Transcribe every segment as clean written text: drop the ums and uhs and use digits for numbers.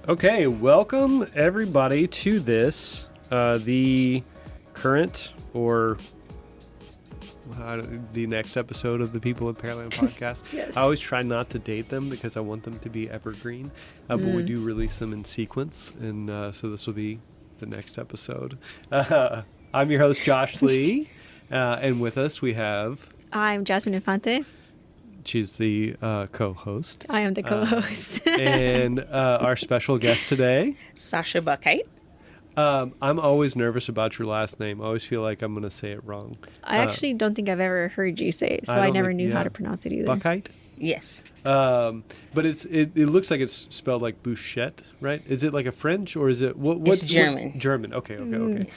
Okay, welcome everybody to this, the current or the next episode of the People of Pearland podcast. Yes. I always try not to date them because I want them to be evergreen, but we do release them in sequence, and so this will be the next episode. I'm your host, Josh Lee, and with us we have... I'm Jasmine Infante. She's the co-host. I am the co-host. And our special guest today, Sasha Buchheit. I'm always nervous about your last name. I always feel like I'm going to say it wrong. I actually don't think I've ever heard you say it, so I never knew how to pronounce it either. Buchheit? Yes. But it looks like it's spelled like Bouchette, right? Is it like a French or is it it's German? German. Okay.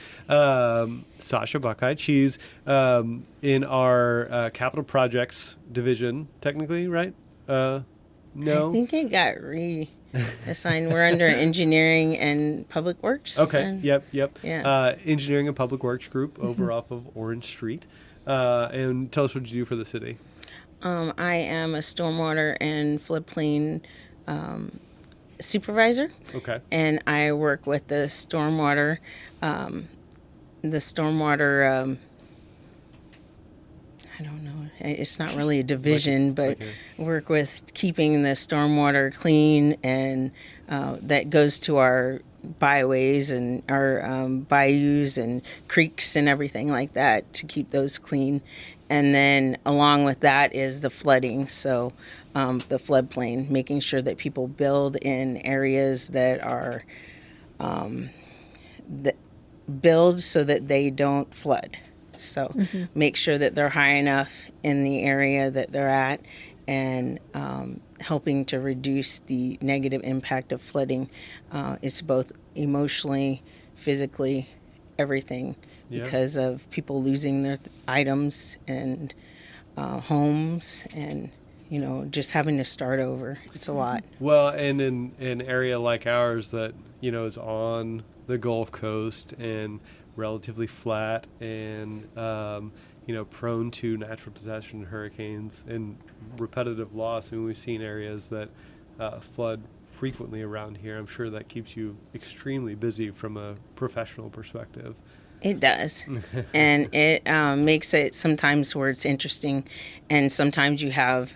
Sasha Buchheit. She's in our capital projects division, technically, right? No. I think it got reassigned. We're under engineering and public works. Okay. Yep. Yeah. Engineering and public works group over off of Orange Street. And tell us what you do for the city. I am a stormwater and floodplain supervisor. Okay. And I work with the stormwater, I don't know, it's not really a division, but work with keeping the stormwater clean, and that goes to our byways and our bayous and creeks and everything like that to keep those clean. And then along with that is the flooding, so the floodplain, making sure that people build in areas that are build so that they don't flood. So make sure that they're high enough in the area that they're at, and helping to reduce the negative impact of flooding. It's both emotionally, physically, everything, because of people losing their items and homes, and just having to start over. It's a lot. Well, and in an area like ours that is on the Gulf Coast and relatively flat and prone to natural disaster and hurricanes and repetitive loss. I mean, we've seen areas that flood frequently around here. I'm sure that keeps you extremely busy from a professional perspective. It does. And it makes it sometimes where it's interesting, and sometimes you have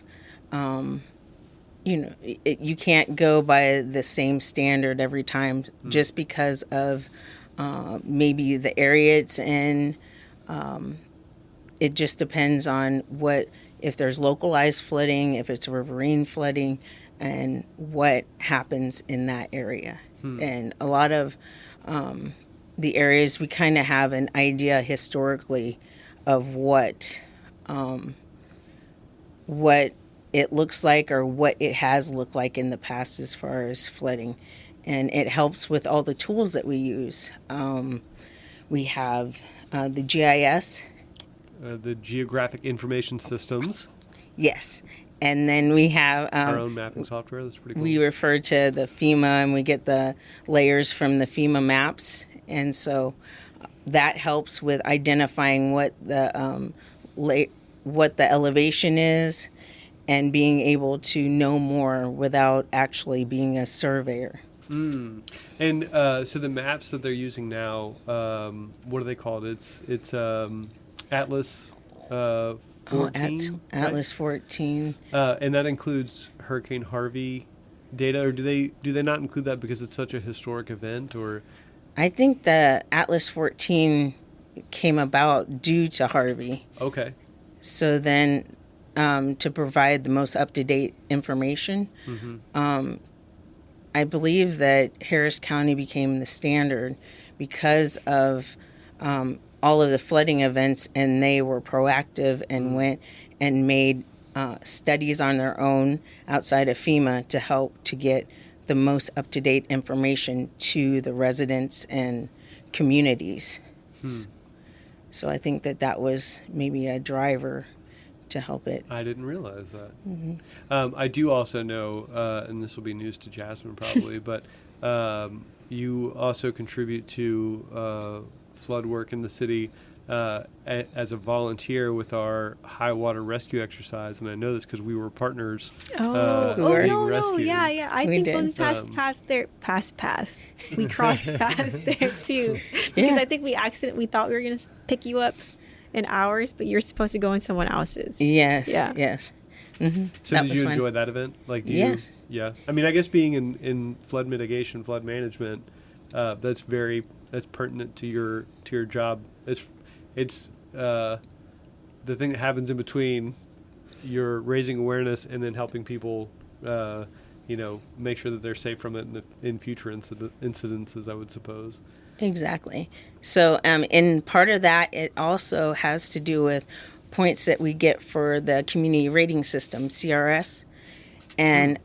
you can't go by the same standard every time, just because of maybe the area it's in. It just depends on if there's localized flooding, if it's riverine flooding, and what happens in that area. And a lot of the areas, we kind of have an idea historically of what it looks like, or what it has looked like in the past as far as flooding. And it helps with all the tools that we use. We have the GIS. The Geographic Information Systems. Yes. And then we have... our own mapping software. That's pretty cool. We refer to the FEMA, and we get the layers from the FEMA maps. And so that helps with identifying what the elevation is, and being able to know more without actually being a surveyor. And so the maps that they're using now, what are they called? It's Atlas 14. Atlas 14. And that includes Hurricane Harvey data, or do they not include that because it's such a historic event? Or I think the Atlas 14 came about due to Harvey. Okay. So then, to provide the most up-to-date information, I believe that Harris County became the standard because of all of the flooding events, and they were proactive and went and made studies on their own outside of FEMA to help to get the most up-to-date information to the residents and communities. So I think that was maybe a driver to help it. I didn't realize that. I do also know, and this will be news to Jasmine probably, but you also contribute to flood work in the city as a volunteer with our high water rescue exercise, and I know this because we were partners. were. No, rescued. yeah. I We think did. when we passed there, we crossed paths there too, because Yeah. I think we thought we were gonna pick you up in ours, but you're supposed to go in someone else's. Yes. Yeah. Yes. So That did was you fun. enjoy that event? Like, Yes. Yeah. I mean, I guess being in flood mitigation, flood management, that's pertinent to your job. It's the thing that happens in between. You're raising awareness and then helping people, make sure that they're safe from it in future incidences, I would suppose. Exactly. So, and part of that, it also has to do with points that we get for the community rating system, CRS. And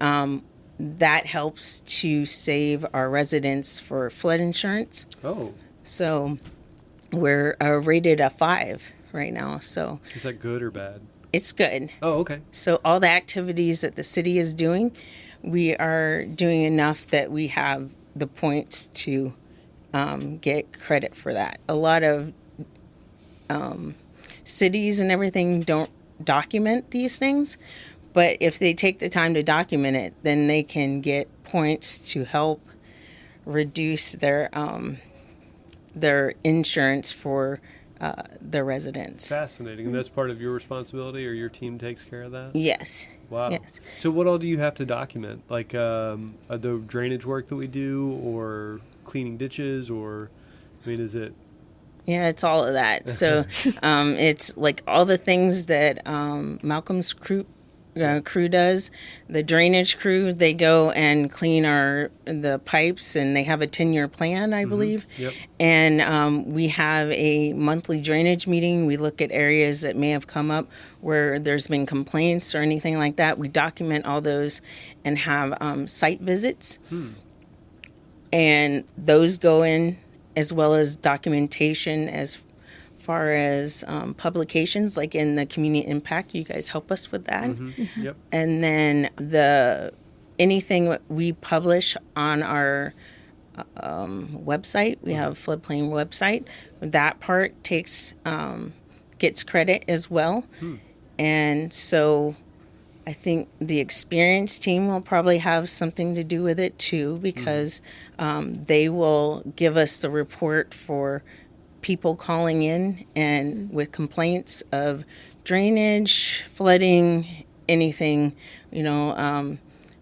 that helps to save our residents for flood insurance. Oh, So we're rated a 5 right now. So is that good or bad? it's good. Oh, okay. So all the activities that the city is doing, we are doing enough that we have the points to get credit for that. A lot of cities and everything don't document these things, but if they take the time to document it, then they can get points to help reduce their insurance for their residents. Fascinating. And that's part of your responsibility, or your team takes care of that? Yes. Wow. Yes. So what all do you have to document? Like the drainage work that we do, or cleaning ditches, or, I mean, is it? Yeah, it's all of that. So it's like all the things that Malcolm's crew does. The drainage crew, they go and clean the pipes, and they have a 10-year plan, I believe. Yep. And we have a monthly drainage meeting. We look at areas that may have come up where there's been complaints or anything like that. We document all those and have site visits. And those go in, as well as documentation as far as publications, like in the community impact. You guys help us with that. Yep. And then anything we publish on our website, we have a floodplain website. That part gets credit as well. And so I think the experienced team will probably have something to do with it too, because they will give us the report for people calling in and with complaints of drainage, flooding, anything.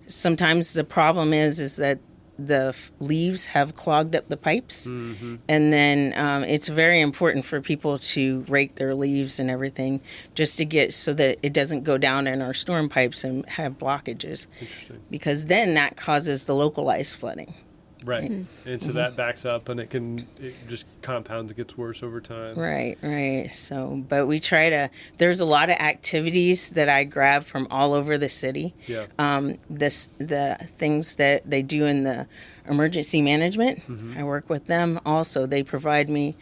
Sometimes the problem is that the leaves have clogged up the pipes, and then it's very important for people to rake their leaves and everything, just to get so that it doesn't go down in our storm pipes and have blockages. Interesting. Because then that causes the localized flooding. Right. And so that backs up, and it just compounds, it gets worse over time. Right. So, but we try there's a lot of activities that I grab from all over the city. Yeah. The things that they do in the emergency management, I work with them also. They provide me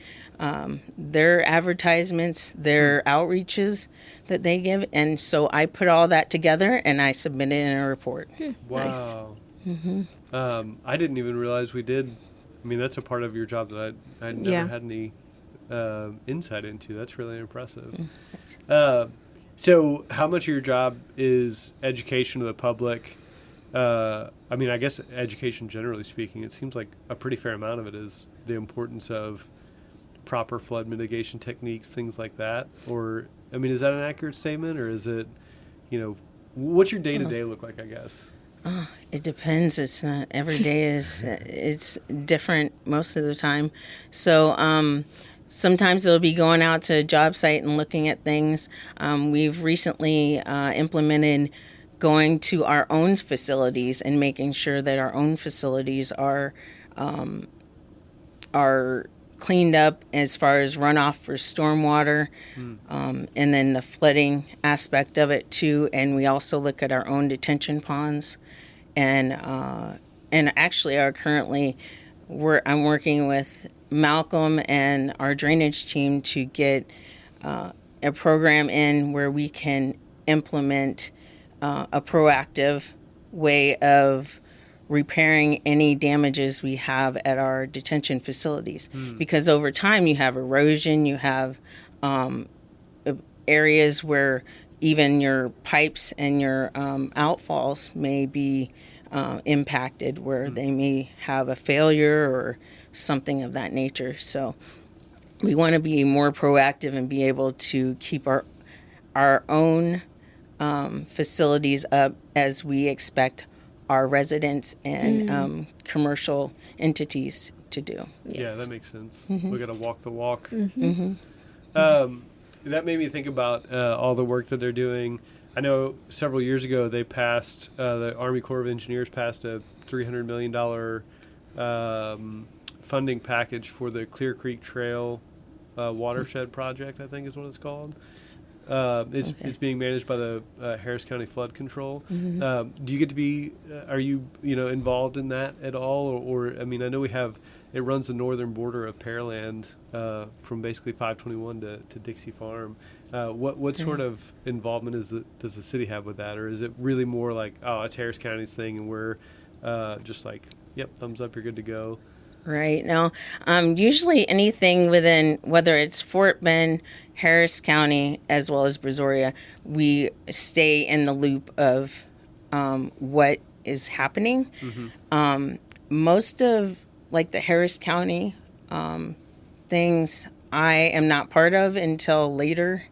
their advertisements, their outreaches that they give. And so I put all that together and I submit it in a report. Wow. Nice. I didn't even realize we did. I mean, that's a part of your job that I never had any insight into. That's really impressive. So how much of your job is education of the public? I mean, I guess education, generally speaking, it seems like a pretty fair amount of it is the importance of proper flood mitigation techniques, things like that. Or, I mean, is that an accurate statement, or is it, what's your day-to-day look like, I guess? It depends. It's not every day it's different most of the time. So sometimes they'll be going out to a job site and looking at things. We've recently implemented going to our own facilities and making sure that our own facilities are cleaned up as far as runoff for stormwater, and then the flooding aspect of it too. And we also look at our own detention ponds, and actually I'm working with Malcolm and our drainage team to get a program in where we can implement a proactive way of repairing any damages we have at our detention facilities. Because over time you have erosion, you have areas where even your pipes and your outfalls may be impacted, where they may have a failure or something of that nature. So we want to be more proactive and be able to keep our own facilities up as we expect our residents and commercial entities to do. Yeah, that makes sense. Mm-hmm. We got to walk the walk. Mm-hmm. That made me think about all the work that they're doing. I know several years ago they passed, the Army Corps of Engineers passed a $300 million funding package for the Clear Creek Trail watershed project, I think is what it's called. It's being managed by the Harris County Flood Control. Do you get to be, are you involved in that at all? Or I mean, I know it runs the northern border of Pearland from basically 521 to Dixie Farm. What sort of involvement does the city have with that? Or is it really more like, oh, it's Harris County's thing and we're just like, yep, thumbs up, you're good to go? Right. Now, usually anything within, whether it's Fort Bend, Harris County, as well as Brazoria, we stay in the loop of what is happening. Most of, like, the Harris County things I am not part of until later,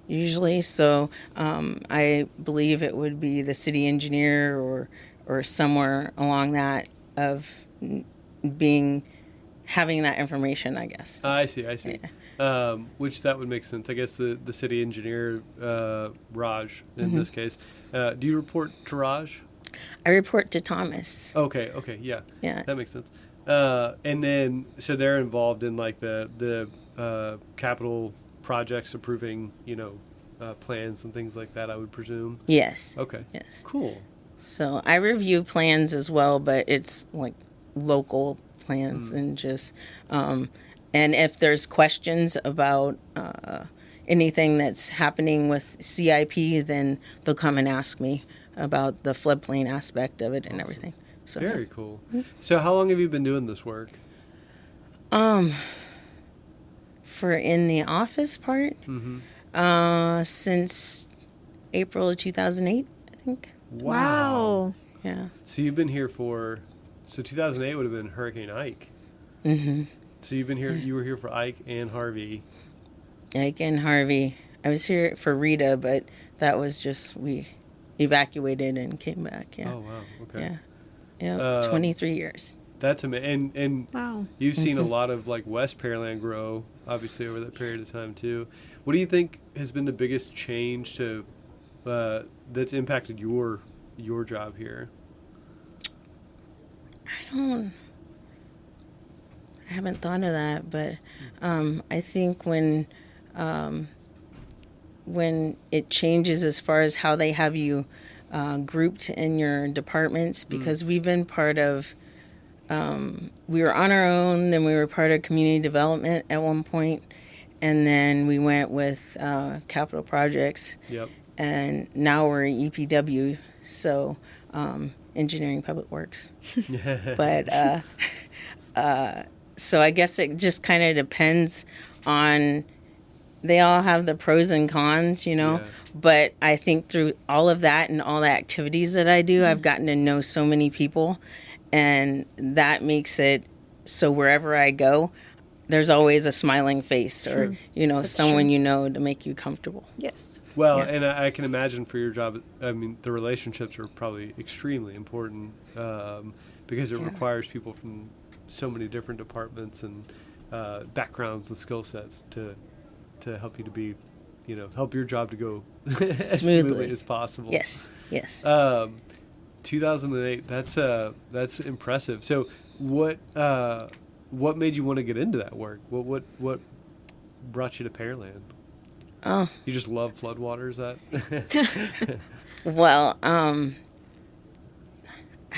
usually. So I believe it would be the city engineer or somewhere along that of having that information, I guess. I see. Yeah. Which that would make sense. I guess the city engineer, Raj, in this case. Do you report to Raj? I report to Thomas. Okay, yeah. Yeah. That makes sense. And then, so they're involved in like the capital projects, approving, plans and things like that, I would presume. Yes. Okay. Yes. Cool. So I review plans as well, but it's like local plans and just, and if there's questions about anything that's happening with CIP, then they'll come and ask me about the floodplain aspect of it and everything. So very cool. So how long have you been doing this work? For in the office part, since April of 2008, I think. Wow. Yeah. So you've been here so 2008 would have been Hurricane Ike. So you've been here, you were here for Ike and Harvey. Ike and Harvey. I was here for Rita, but that was just, we evacuated and came back. Yeah. Oh, wow. Okay. Yeah. 23 years. That's amazing. And Wow. You've seen a lot of like West Pearland grow, obviously, over that period of time too. What do you think has been the biggest change that's impacted your job here? I haven't thought of that, but I think when it changes as far as how they have you grouped in your departments, because we've been part of, we were on our own, then we were part of community development at one point, and then we went with capital projects. Yep. And now we're EPW, so engineering public works. But so I guess it just kind of depends on, they all have the pros and cons, Yeah. But I think through all of that and all the activities that I do, I've gotten to know so many people, and that makes it so wherever I go, there's always a smiling face or, That's someone true. to make you comfortable. Yes. Well, Yeah. and I can imagine for your job, I mean, the relationships are probably extremely important because it requires people from so many different departments and backgrounds and skill sets to help you to be, help your job to go as smoothly as possible. Yes. 2008, that's impressive. So what made you want to get into that work? What brought you to Pearland? Oh. You just love floodwaters, that? Well, I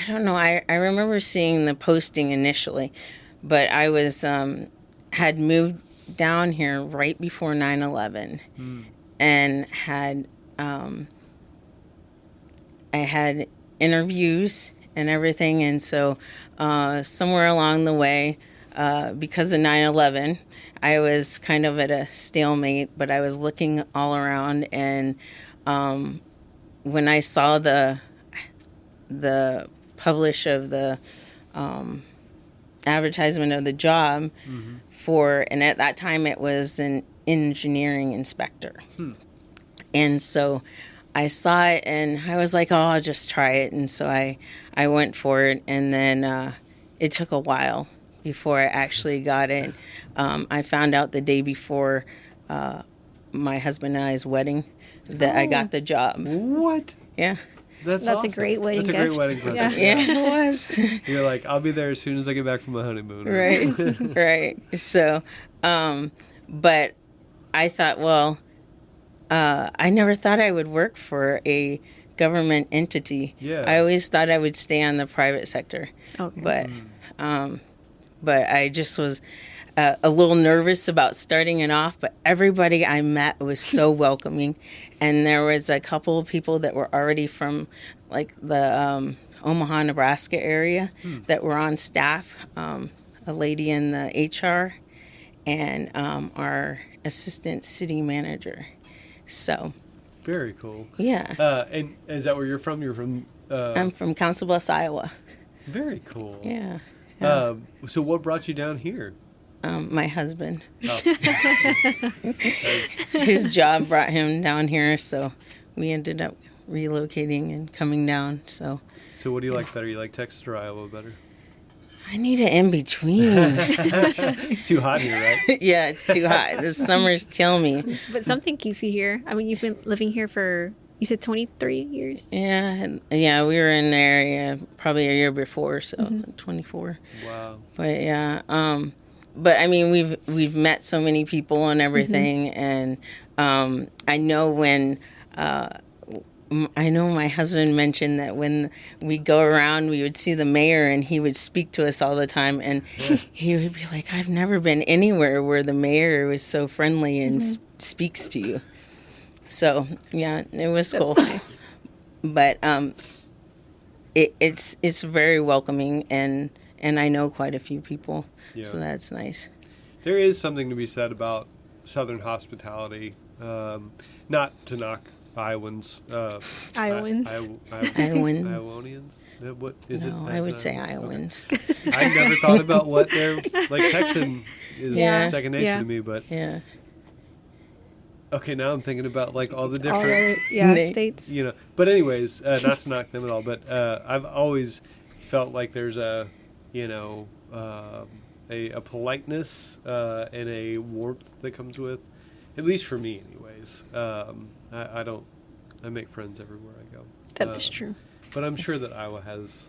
don't know. I remember seeing the posting initially, but I was had moved down here right before 9/11 and had I had interviews and everything. And so somewhere along the way, because of 9/11, I was kind of at a stalemate, but I was looking all around, and when I saw the publish of the advertisement of the job and at that time it was an engineering inspector. And so I saw it and I was like, oh, I'll just try it. And so I went for it, and then it took a while before I actually got it. I found out the day before my husband and I's wedding that I got the job. What? Yeah. That's That's a awesome. great wedding That's a gift. great wedding present. Yeah. Yeah, it was. You're like, I'll be there as soon as I get back from my honeymoon. Right, right. So, but I thought, well, I never thought I would work for a government entity. Yeah. I always thought I would stay on the private sector. Okay. But I just was a little nervous about starting it off, but everybody I met was so welcoming. And there was a couple of people that were already from like the Omaha, Nebraska area that were on staff, a lady in the HR and our assistant city manager. So. Very cool. Yeah. And is that where you're from? You're from... I'm from Council Bluffs, Iowa. Very cool. Yeah. So what brought you down here? My husband. Oh. His job brought him down here, so we ended up relocating and coming down. So what do you like better? You like Texas or Iowa better? I need an in-between. It's too hot here, right? Yeah, it's too hot. The summers kill me. But something keeps you here. I mean, you've been living here for, you said 23 years? Yeah, we were in the area probably a year before, so 24. Wow. But yeah, but I mean, we've met so many people and everything, and I know when I know my husband mentioned that when we go around, we would see the mayor, and he would speak to us all the time, and he would be like, "I've never been anywhere where the mayor was so friendly and speaks to you." So yeah, it was cool. Nice. But it's very welcoming, and I know quite a few people, so that's nice. There is something to be said about Southern hospitality. Not to knock Iowans. Iowans. Iowanians? What is it? No, I would say Iowans. Okay. I never thought about what they're like. Texan is second nature Yeah. to me, but Yeah. okay, now I'm thinking about like all the different, states. you know. But anyways, not to knock them at all, but I've always felt like there's a, you know, a politeness and a warmth that comes with, at least for me, anyways. I make friends everywhere I go. That is true. But I'm sure that Iowa has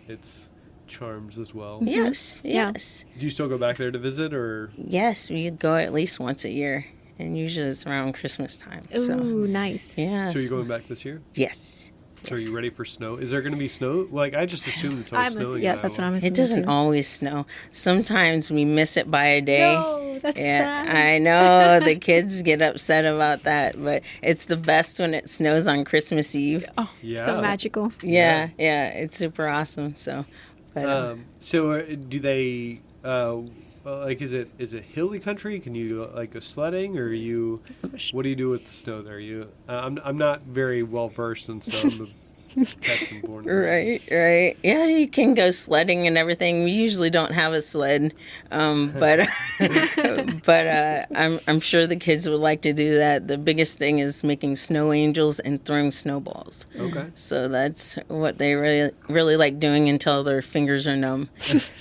its charms as well. Yes, Yeah. yes. Do you still go back there to visit, or? Yes, we go at least once a year, and usually it's around Christmas time. So, Ooh, nice. yeah. So you're going back this year? Yes. So are you ready for snow? Is there going to be snow? Like, I just assume it's always snowing in that's what Iowa. I'm assuming. It doesn't too. always snow. Sometimes we miss it by a day. No, that's Yeah, sad. I know the kids get upset about that, but it's the best when it snows on Christmas Eve. Oh, Yeah. so magical. Yeah, it's super awesome. So, but So do they like is it hilly country? Can you like go sledding, or are you? What do you do with the snow there? I'm not very well versed in snow. I'm a Texan born. right. Yeah, you can go sledding and everything. We usually don't have a sled, but I'm sure the kids would like to do that. The biggest thing is making snow angels and throwing snowballs. Okay. So that's what they really like doing until their fingers are numb,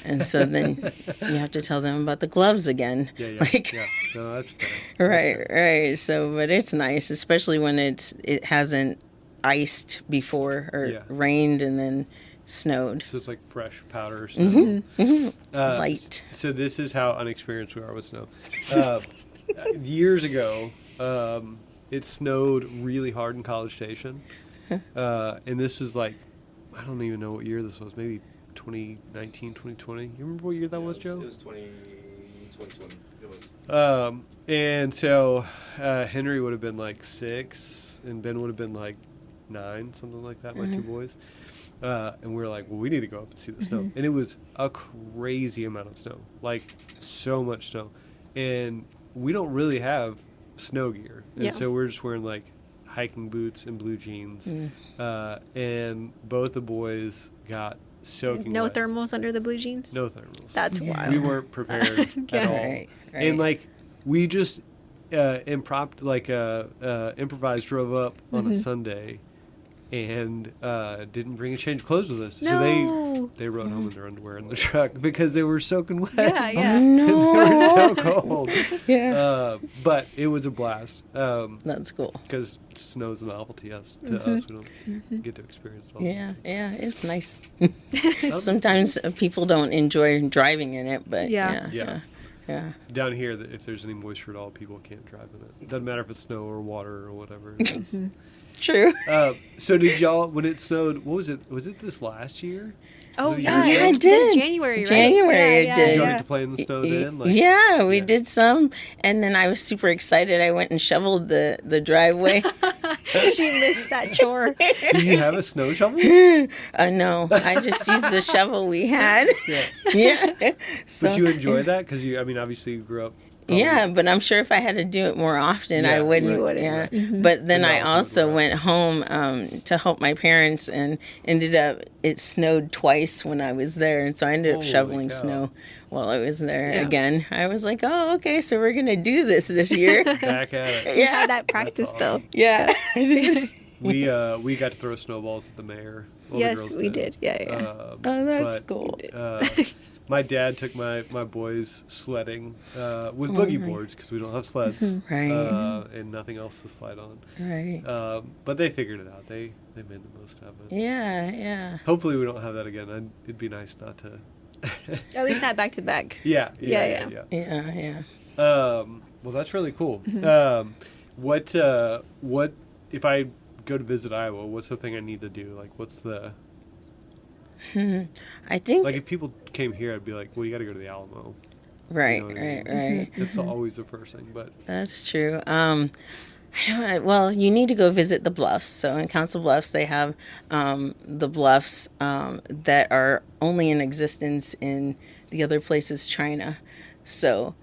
and so then you have to tell them about the gloves again. Yeah. Like, Yeah. No, that's fair. right. So, but it's nice, especially when it hasn't iced before or rained and then snowed. So it's like fresh powder snow. Light. So this is how unexperienced we are with snow. Years ago, it snowed really hard in College Station. And this was like, I don't even know what year this was, maybe 2019, 2020. You remember what year that was, Joe? It was 2020. It was. And so Henry would have been like 6, and Ben would have been like 9, something like that, my 2 boys. And we were like, well, we need to go up and see the snow. And it was a crazy amount of snow, like so much snow. And we don't really have snow gear. And so we're just wearing like hiking boots and blue jeans. And both the boys got soaking No wet. thermals under the blue jeans? No thermals. That's wild. We weren't prepared at all. Right. And like we just improvised, drove up on a Sunday and didn't bring a change of clothes with us. No. So they rode home in their underwear in the truck because they were soaking wet. Yeah, yeah. Oh, no. They were so cold. Yeah. But it was a blast. That's cool. Because snow's a novelty to us. We don't get to experience it all. Yeah, it's nice. Sometimes people don't enjoy driving in it, but Yeah. Yeah. Down here, if there's any moisture at all, people can't drive in it. Doesn't matter if it's snow or water or whatever it is. True. So did y'all, when it snowed, what was it? Was it this last year? Oh, Was it yeah. years ago? it did. January, right? January it did. Did y'all get to play in the snow then? Like, Yeah, we yeah. did some, and then I was super excited. I went and shoveled the driveway. She missed that chore. Do you have a snow shovel? No, I just used the shovel we had. Yeah. Yeah. So, But you enjoy that? Because obviously you grew up. probably- yeah, but I'm sure if I had to do it more often, Yeah, I wouldn't. you wouldn't, Yeah. right. But then And I also also would went home to help my parents, and ended up it snowed twice when I was there, and so I ended up Holy shoveling cow. snow while I was there Yeah. again. I was like, oh, okay, so we're gonna do this year. Back at it. You had that practice, though. Yeah. We got to throw snowballs at the mayor. Well, the Yes, girls we did. Yeah, yeah. Oh, that's but, cool. My dad took my boys sledding with boogie boards because we don't have sleds, Right. and nothing else to slide on. Right. But they figured it out. They made the most of it. Yeah. Hopefully, we don't have that again. It'd be nice not to. At least not back to back. Yeah. Yeah. Well, that's really cool. What if I go to visit Iowa? What's the thing I need to do? Like, what's the I think like? If people came here, I'd be like, well, you got to go to the Alamo. right, You know what I mean? right. It's always the first thing, but That's true. Well, you need to go visit the Bluffs. So in Council Bluffs, they have the Bluffs that are only in existence in the other places, China. So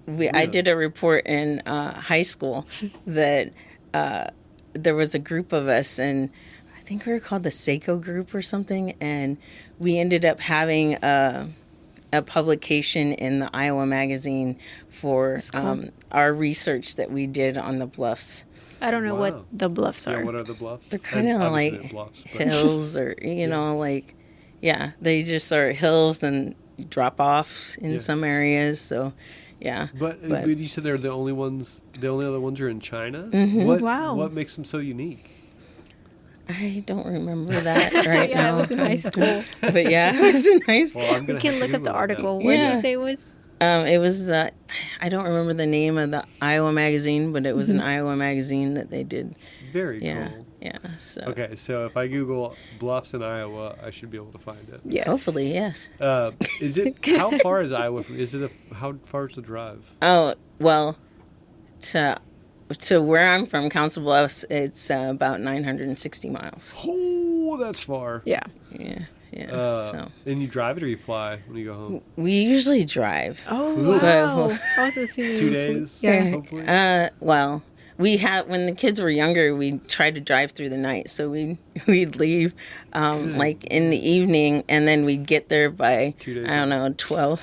I did a report in high school that there was a group of us, and I think we were called the Seiko Group or something, and we ended up having a publication in the Iowa Magazine for cool. our research that we did on the bluffs. I don't know Wow. what the bluffs are. yeah, what are the bluffs? They're kind of Obviously like they're bluffs, but- hills, or like they just are hills and drop offs in Yeah. some areas. So yeah, But you said they're the only ones. The only other ones are in China. Wow. What makes them so unique? I don't remember that right Yeah, now. it was in high school. But yeah, it was in high school. Well, I'm We gonna can have to look up the Google it now. article. What did Yeah. you say it was? It was I don't remember the name of the Iowa magazine, but it was an Iowa magazine that they did. Very Yeah, cool. yeah. So Okay, so if I Google bluffs in Iowa, I should be able to find it. Yes. hopefully, yes. Is it how far is Iowa from? How far is the drive? Oh well, to where I'm from, Council Bluffs, it's about 960 miles. Oh, that's far. Yeah. Yeah. So And you drive it or you fly when you go home? we usually drive. Oh, Ooh. wow. I was assuming 2 days. Yeah. Hopefully. Well, we had when the kids were younger, we tried to drive through the night. So we'd leave like in the evening, and then we'd get there by 2 days I don't know 12.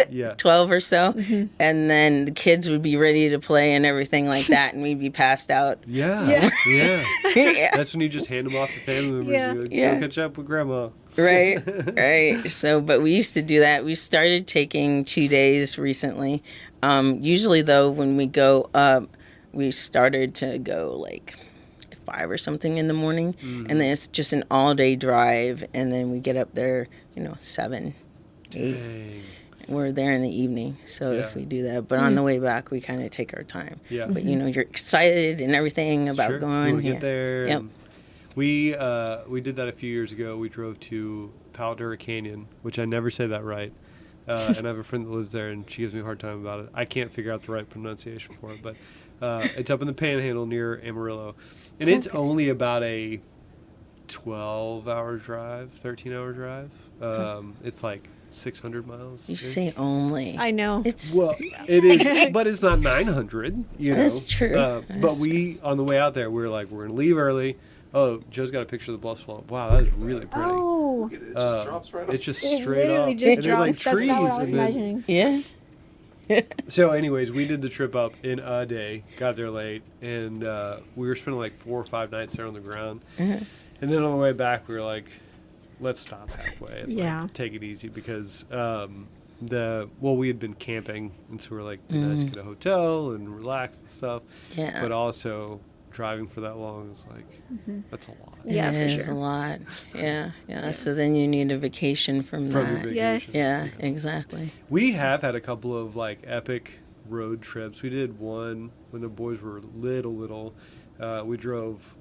Yeah. 12 or so, and then the kids would be ready to play and everything like that, and we'd be passed out. Yeah. Yeah. Yeah. Yeah. That's when you just hand them off to family members. Yeah. You're like, Yeah. Go catch up with grandma. Right. So, but we used to do that. We started taking 2 days recently. Usually, though, when we go up, we started to go like 5 or something in the morning, and then it's just an all-day drive, and then we get up there, 7, 8. Dang. We're there in the evening, so Yeah. if we do that. But on the way back, we kind of take our time. Yeah. But you're excited and everything about Sure. going. We get there. Yep. And we did that a few years ago. We drove to Powder Canyon, which I never say that right. And I have a friend that lives there, and she gives me a hard time about it. I can't figure out the right pronunciation for it, but it's up in the Panhandle near Amarillo, and it's only about a 12-hour drive, 13-hour drive. It's like 600 miles. You say only. I know. It's Well, it is, but it's not 900. You know, That's true. But That's we, on the way out there, we were like, we're gonna leave early. Oh, Joe's got a picture of the bluffs. Wow, that is really pretty. Oh, It just drops right off. It's just it straight really up. just and drops. there's like trees. That's not what I was and there's- imagining. yeah. So, anyways, we did the trip up in a day. Got there late, and we were spending like 4 or 5 nights there on the ground. Mhm. And then on the way back, we were like, let's stop halfway and Yeah. take it easy because we had been camping, and so we were like, it'd be nice to get a hotel and relax and stuff. Yeah. But also driving for that long is like that's a lot. Yeah, It for is sure. a lot. Yeah. So then you need a vacation from From your that. vacation. Yes. Yeah, exactly. We have had a couple of like epic road trips. We did one when the boys were little. We drove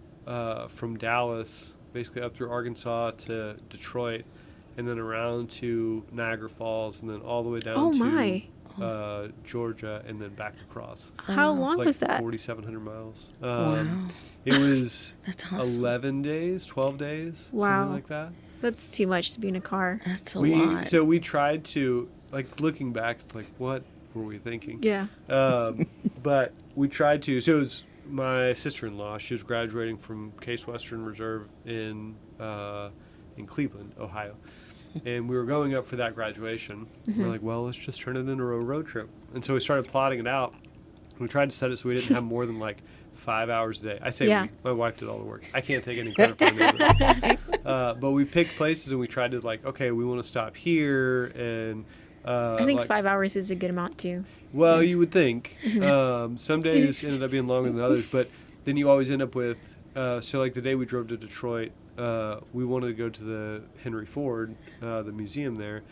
from Dallas, basically up through Arkansas to Detroit, and then around to Niagara Falls, and then all the way down Oh, to my. Georgia, and then back across. How It's long like was that? 4,700 miles. Wow. It was That's awesome. 11 days, 12 days, Wow. something like that. That's too much to be in a car. That's a lot. So we tried to, like, looking back, it's like, what were we thinking? Yeah. But we tried to. So it was my sister-in-law. She was graduating from Case Western Reserve in Cleveland, Ohio, and we were going up for that graduation. We're like, well, let's just turn it into a road trip. And so we started plotting it out. We tried to set it so we didn't have more than like 5 hours a day. I say Yeah. we. My wife did all the work. I can't take any credit for it. But we picked places and we tried to like, okay, we want to stop here and. I think like, 5 hours is a good amount too. well, you would think. Some days ended up being longer than others, but then you always end up with. So, like the day we drove to Detroit, we wanted to go to the Henry Ford, the museum there,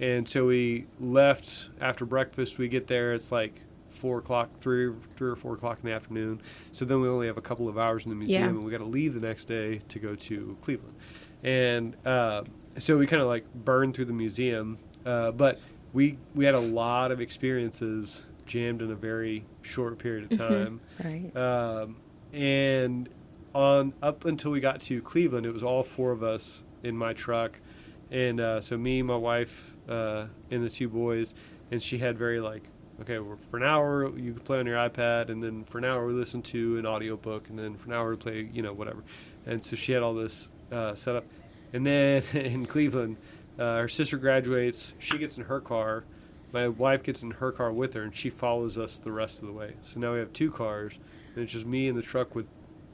and so we left after breakfast. We get there, it's like 4 o'clock, 3 or 4 o'clock in the afternoon. So then we only have a couple of hours in the museum, Yeah. and we got to leave the next day to go to Cleveland, and so we kind of like burned through the museum, but. We had a lot of experiences jammed in a very short period of time. Right. And on up until we got to Cleveland, it was all 4 of us in my truck. And so me, my wife, and the 2 boys. And she had very like, okay, well, for an hour you can play on your iPad. And then for an hour we listen to an audiobook. And then for an hour we play, whatever. And so she had all this set up. And then in Cleveland, her sister graduates. She gets in her car. My wife gets in her car with her, and she follows us the rest of the way. So now we have 2 cars, and it's just me in the truck with,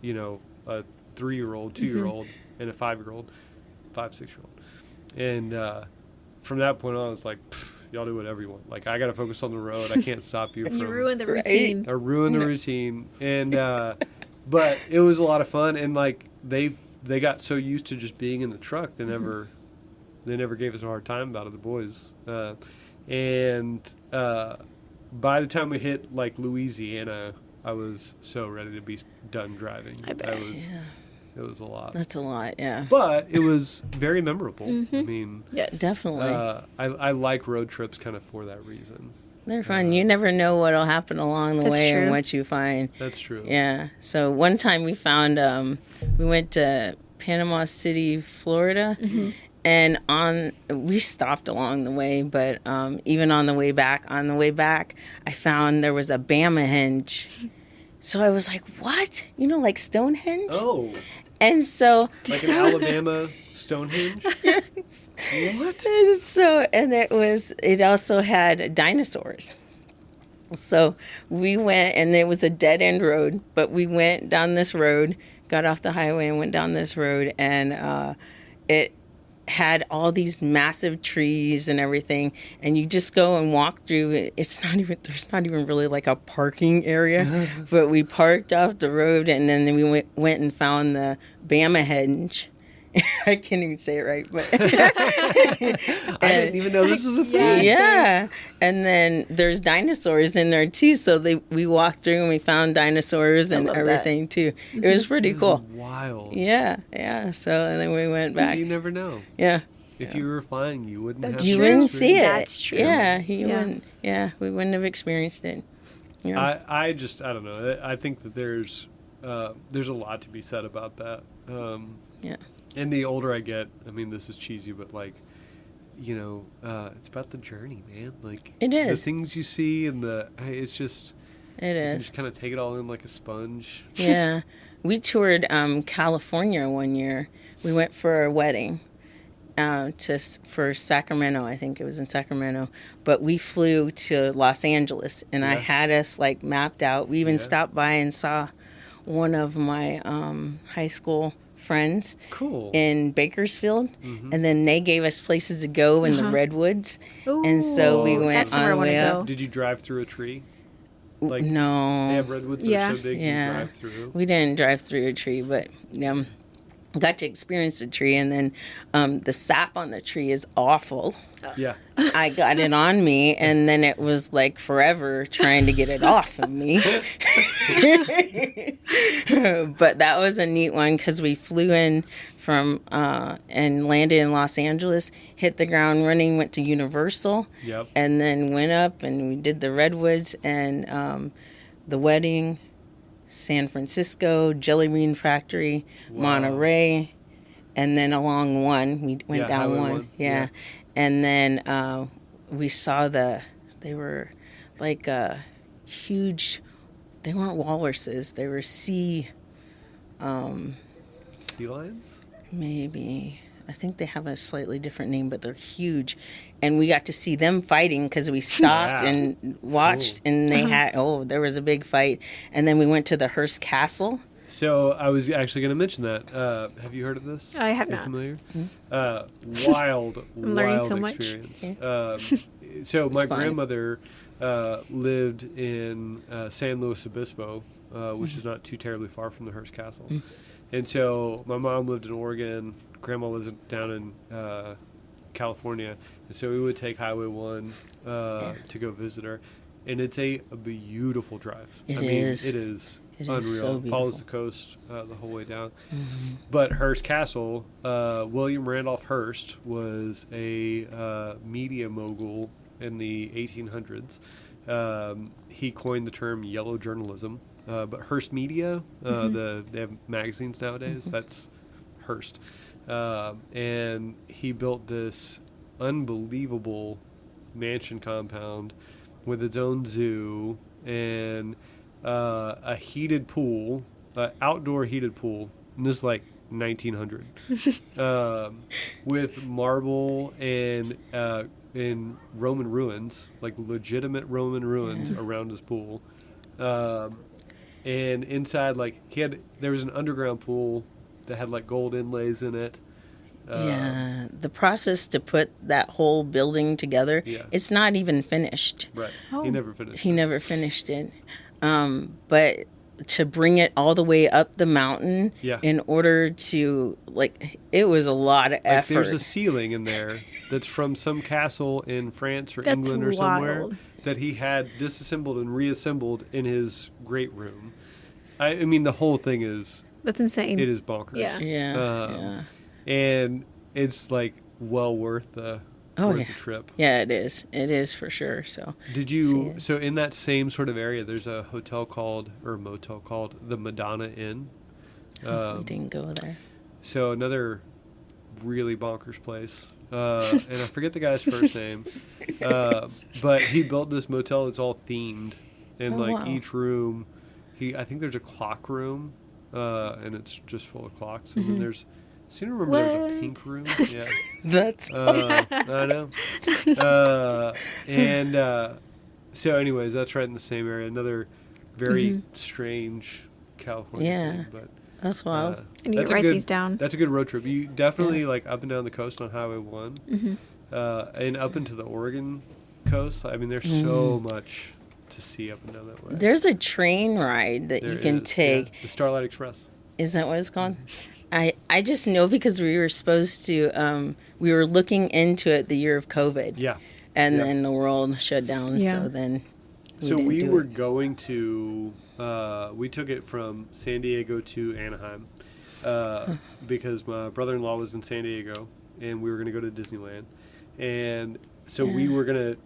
a 3-year-old, 2-year-old, and a 5-year-old, 6-year-old. And from that point on, it's like, y'all do whatever you want. Like, I got to focus on the road. I can't stop you from... You ruined the Right. routine. I ruined the routine. And, but it was a lot of fun. And, like, they got so used to just being in the truck, they never gave us a hard time about it, the boys. And by the time we hit, like, Louisiana, I was so ready to be done driving. I bet. Yeah. It was a lot. That's a lot. Yeah. But it was very memorable. I mean, Yes. Definitely. I like road trips kind of for that reason. They're fun. You never know what'll happen along the That's way true. and what you find. That's true. Yeah. So one time we found, we went to Panama City, Florida, and we stopped along the way, but even on the way back, I found there was a Bamahenge. So I was like, what? Like Stonehenge? Oh, And so, like an Alabama Stonehenge? What? so, and it also had dinosaurs. So we went, and it was a dead end road, but we went down this road, got off the highway and went down this road, and it had all these massive trees and everything, and you just go and walk through it. There's not even really like a parking area, but we parked off the road, and then we went and found the Bamahenge. I can't even say it right, but I didn't even know this was a thing. yeah. And then there's dinosaurs in there too. So we walked through and we found dinosaurs and love that. everything too. It was pretty This cool. is wild. Yeah. So and then we went back. You never know. Yeah. If you were flying, you wouldn't have You the wouldn't see it. That's true. Yeah. Yeah. Wouldn't. Yeah. We wouldn't have experienced it. Yeah. I don't know. I think that there's a lot to be said about that. Yeah. And the older I get, I mean, this is cheesy, but like, it's about the journey, man. Like, It is. the things you see and it's just, It you can is. just kind of take it all in like a sponge. Yeah. We toured California one year. We went for a wedding for Sacramento. I think it was in Sacramento. But we flew to Los Angeles, and I Yeah. had us like mapped out. We even Yeah. stopped by and saw one of my high school friends Cool. in Bakersfield, Mhm. and then they gave us places to go in the redwoods, and so we Ooh, went that's somewhere I on the wanna way go. up. Did you drive through a tree? Like, No, they have redwoods that Yeah. are so big Yeah. you drive through. we didn't drive through a tree, but got to experience the tree, and then the sap on the tree is awful. Yeah. I got it on me, and then it was like forever trying to get it off of me. But that was a neat one because we flew in from and landed in Los Angeles, hit the ground running, went to Universal, Yep. and then went up and we did the Redwoods and the wedding, San Francisco, Jelly Bean Factory, Wow. Monterey, and then along one. We went Yeah, down Highway one. 1, Yeah. yeah. And then we saw they were like huge, they weren't walruses, they were Sea lions? maybe. I think they have a slightly different name, but they're huge. And we got to see them fighting because we stopped Yeah. and watched, and they there was a big fight. And then we went to the Hearst Castle. So I was actually going to mention that. Have you heard of this? I have Are you not. familiar? Wild, I'm learning wild so much. experience. So my fun. grandmother lived in San Luis Obispo, which is not too terribly far from the Hearst Castle. And so my mom lived in Oregon. Grandma lives down in California. And so we would take Highway 1 to go visit her. And it's a beautiful drive. It I mean, is. it is It unreal. is so It follows the beautiful. coast the whole way down. But Hearst Castle, William Randolph Hearst was a media mogul in the 1800s. He coined the term yellow journalism. But Hearst Media, they have magazines nowadays. That's Hearst. And he built this unbelievable mansion compound with its own zoo and a heated pool, outdoor heated pool. And this is like 1900, with marble and in Roman ruins, like legitimate Roman ruins around his pool. And inside, like there was an underground pool that had like gold inlays in it. Yeah, the process to put that whole building together, Yeah. it's not even finished. Right. Oh. He never finished. He never finished it. But to bring it all the way up the mountain Yeah. in order to, it was a lot of Like effort. there's a ceiling in there that's from some castle in France or That's England or somewhere wild. that he had disassembled and reassembled in his great room. I mean, the whole thing is That's insane. it is bonkers. Yeah. Yeah. And it's like well worth the Oh, yeah. the trip. Yeah, it is. It is for sure. So, Did See you? it. So in that same sort of area, there's a hotel or motel called the Madonna Inn. we didn't go there. So another really bonkers place. And I forget the guy's first name. But he built this motel that's all themed. And Oh, like wow. each room, I think there's a clock room, and it's just full of clocks. And then there's, I seem to remember there's a What? pink room. Yeah. That's I know. So anyways, that's right in the same area. Another very strange California Yeah. thing. But that's wild. I need that's to a write good- these down. That's a good road trip. You definitely like up and down the coast on Highway 1, Mm-hmm. and up into the Oregon coast. I mean, there's so much to see up and down that way. There's a train ride that There you can is, take. yeah. The Starlight Express. Is that what it's called? I just know because we were supposed to, we were looking into it the year of COVID. Yeah. And Yeah. then the world shut down. Yeah. So then So didn't we do were it. going to, we took it from San Diego to Anaheim because my brother-in-law was in San Diego and we were going to go to Disneyland. And so we were going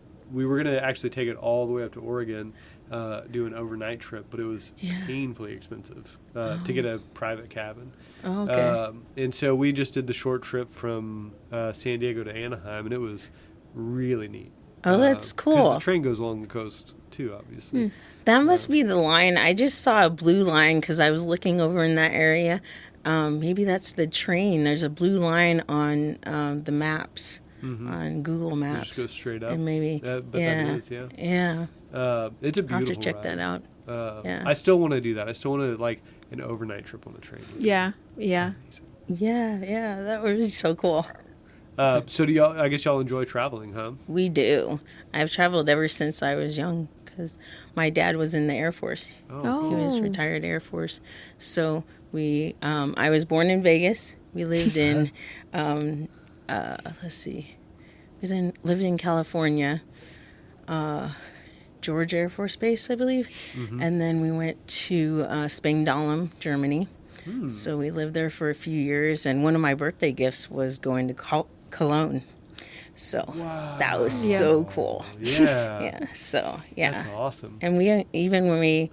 to actually take it all the way up to Oregon. do an overnight trip, but it was painfully expensive to get a private cabin. Oh, okay. And so we just did the short trip from San Diego to Anaheim, and it was really neat. Oh, that's cool. Because the train goes along the coast too, obviously. That must be the line. I just saw a blue line because I was looking over in that area. Maybe that's the train. There's a blue line on the maps, on Google Maps. Just go straight up. And maybe, But that is, yeah. Yeah. It's a beautiful I'll have to check ride. that out. Yeah. I still want to do that. I still want to, like, an overnight trip on a train. Yeah. Amazing. Yeah, that would be so cool. So do y'all? I guess y'all enjoy traveling, huh? We do. I've traveled ever since I was young because my dad was in the Air Force. Oh. He was retired Air Force. So I was born in Vegas. We lived in, let's see, lived in California, George Air Force Base, I believe. And then we went to Spangdahlem, Germany. So we lived there for a few years. And one of my birthday gifts was going to Cologne. So that was so cool. Yeah. Yeah. So, yeah. That's awesome. And even when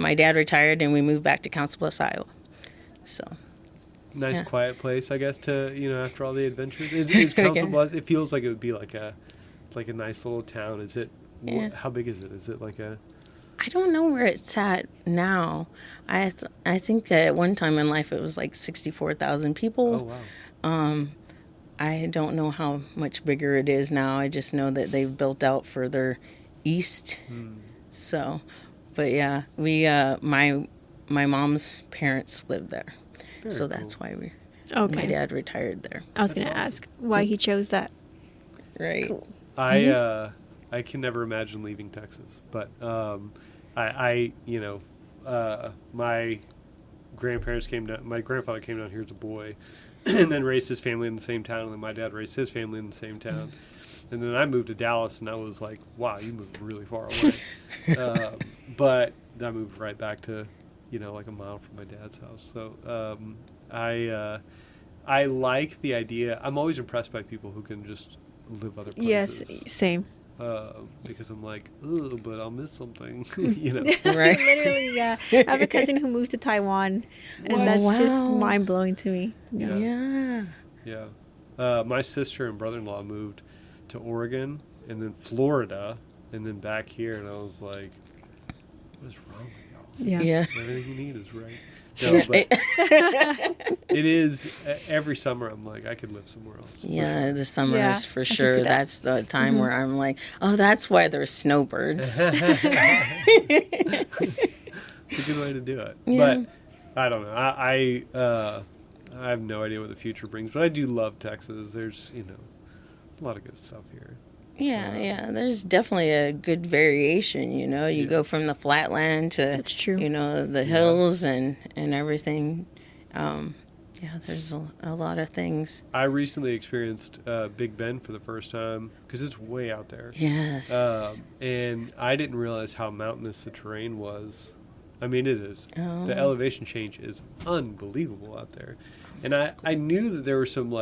my dad retired and we moved back to Council Bluffs, Iowa. So. Nice quiet place, I guess, to, after all the adventures. Is Council Bluffs, it feels like it would be like a nice little town. Is it, how big is it? Is it like a... I don't know where it's at now. I think that at one time in life it was like 64,000 people. Oh, wow. I don't know how much bigger it is now. I just know that they've built out further east. So, but yeah, we my mom's parents lived there. So that's why my dad retired there. I was going to ask why he chose that. Right. Cool. I can never imagine leaving Texas, but my grandparents came down. My grandfather came down here as a boy, and then raised his family in the same town. And then my dad raised his family in the same town. And then I moved to Dallas, and I was like, "Wow, you moved really far away." But I moved right back to, like a mile from my dad's house. So I like the idea. I'm always impressed by people who can just live other places. Yes, same. Because I'm like, oh, but I'll miss something, Right. Literally, yeah. I have a cousin who moved to Taiwan, and that's just mind blowing to me. Yeah. My sister and brother-in-law moved to Oregon and then Florida and then back here, and I was like, what's wrong with y'all? Yeah. Everything you need is right. No, but it is every summer. I'm like, I could live somewhere else. Yeah, the summer is for I can sure. see that. That's the time where I'm like, oh, that's why there's snowbirds. It's a good way to do it. Yeah. But I don't know. I have no idea what the future brings, but I do love Texas. There's, a lot of good stuff here. Yeah. There's definitely a good variation, You go from the flatland to, That's true. The hills and everything. There's a lot of things. I recently experienced Big Bend for the first time because it's way out there. Yes. And I didn't realize how mountainous the terrain was. I mean, it is. Oh. The elevation change is unbelievable out there. And I knew that there were some,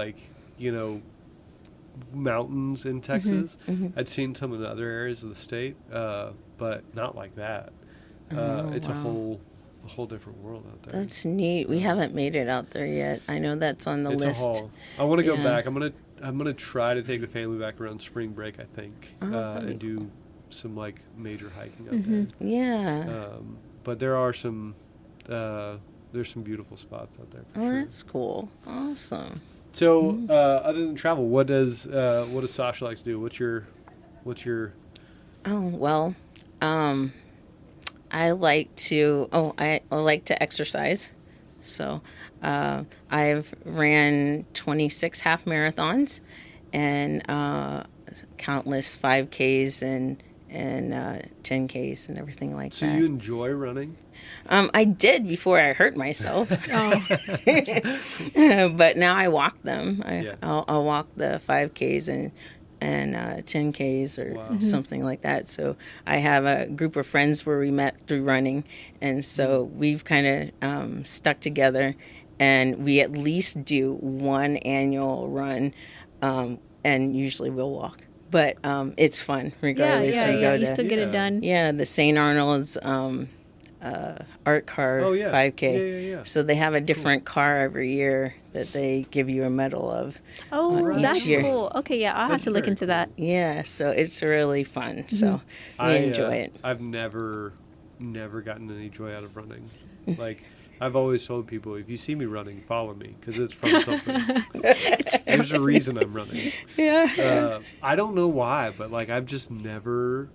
mountains in Texas. I'd seen some in other areas of the state, but not like that. It's a whole different world out there. That's neat. We haven't made it out there yet. I know that's on the It's list. a haul. I want to go back. I'm gonna try to take the family back around spring break, I think, and do some major hiking out there. Yeah. But there are some there's some beautiful spots out there. For Oh, sure. that's cool. Awesome. So, other than travel, what does Sasha like to do? What's your? Oh, well, I like to exercise. So, I've ran 26 half marathons and countless 5Ks and 10Ks and everything like So that. you enjoy running? I did before I hurt myself. Oh. But now I walk them. Yeah. I'll walk the 5Ks and 10Ks or something like that. So I have a group of friends where we met through running, and so we've kind of stuck together, and we at least do one annual run, and usually we'll walk. but it's fun regardless. Yeah, We go you to, still get it done. yeah, the St. Arnold's art car 5K. Yeah. So they have a different car every year that they give you a medal of. Oh, each that's year. cool. Okay, yeah, I'll have That's to look very into that. Yeah, so it's really fun. So we enjoy it. I've never gotten any joy out of running. Like, I've always told people, if you see me running, follow me, because it's from something. There's a reason I'm running. Yeah. I don't know why, but like I've just never.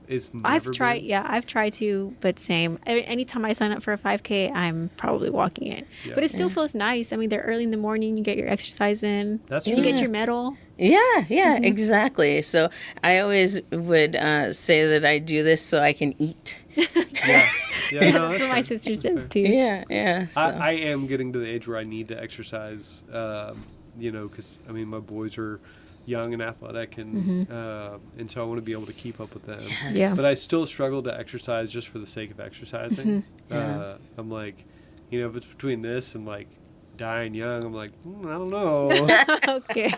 It's never I've tried, been- yeah, I've tried to, but same. Anytime I sign up for a 5K, I'm probably walking it. Yeah. But it still feels nice. I mean, they're early in the morning. You get your exercise in. That's You true. get your medal. Yeah, exactly. So I always would say that I do this so I can eat. Yeah, no, That's what fair. my sister That's says fair. too. Yeah. So. I am getting to the age where I need to exercise, because I mean my boys are young and athletic, and so I want to be able to keep up with them. Yeah. But I still struggle to exercise just for the sake of exercising. Yeah. I'm like, if it's between this and like dying young, I'm like, I don't know, Okay.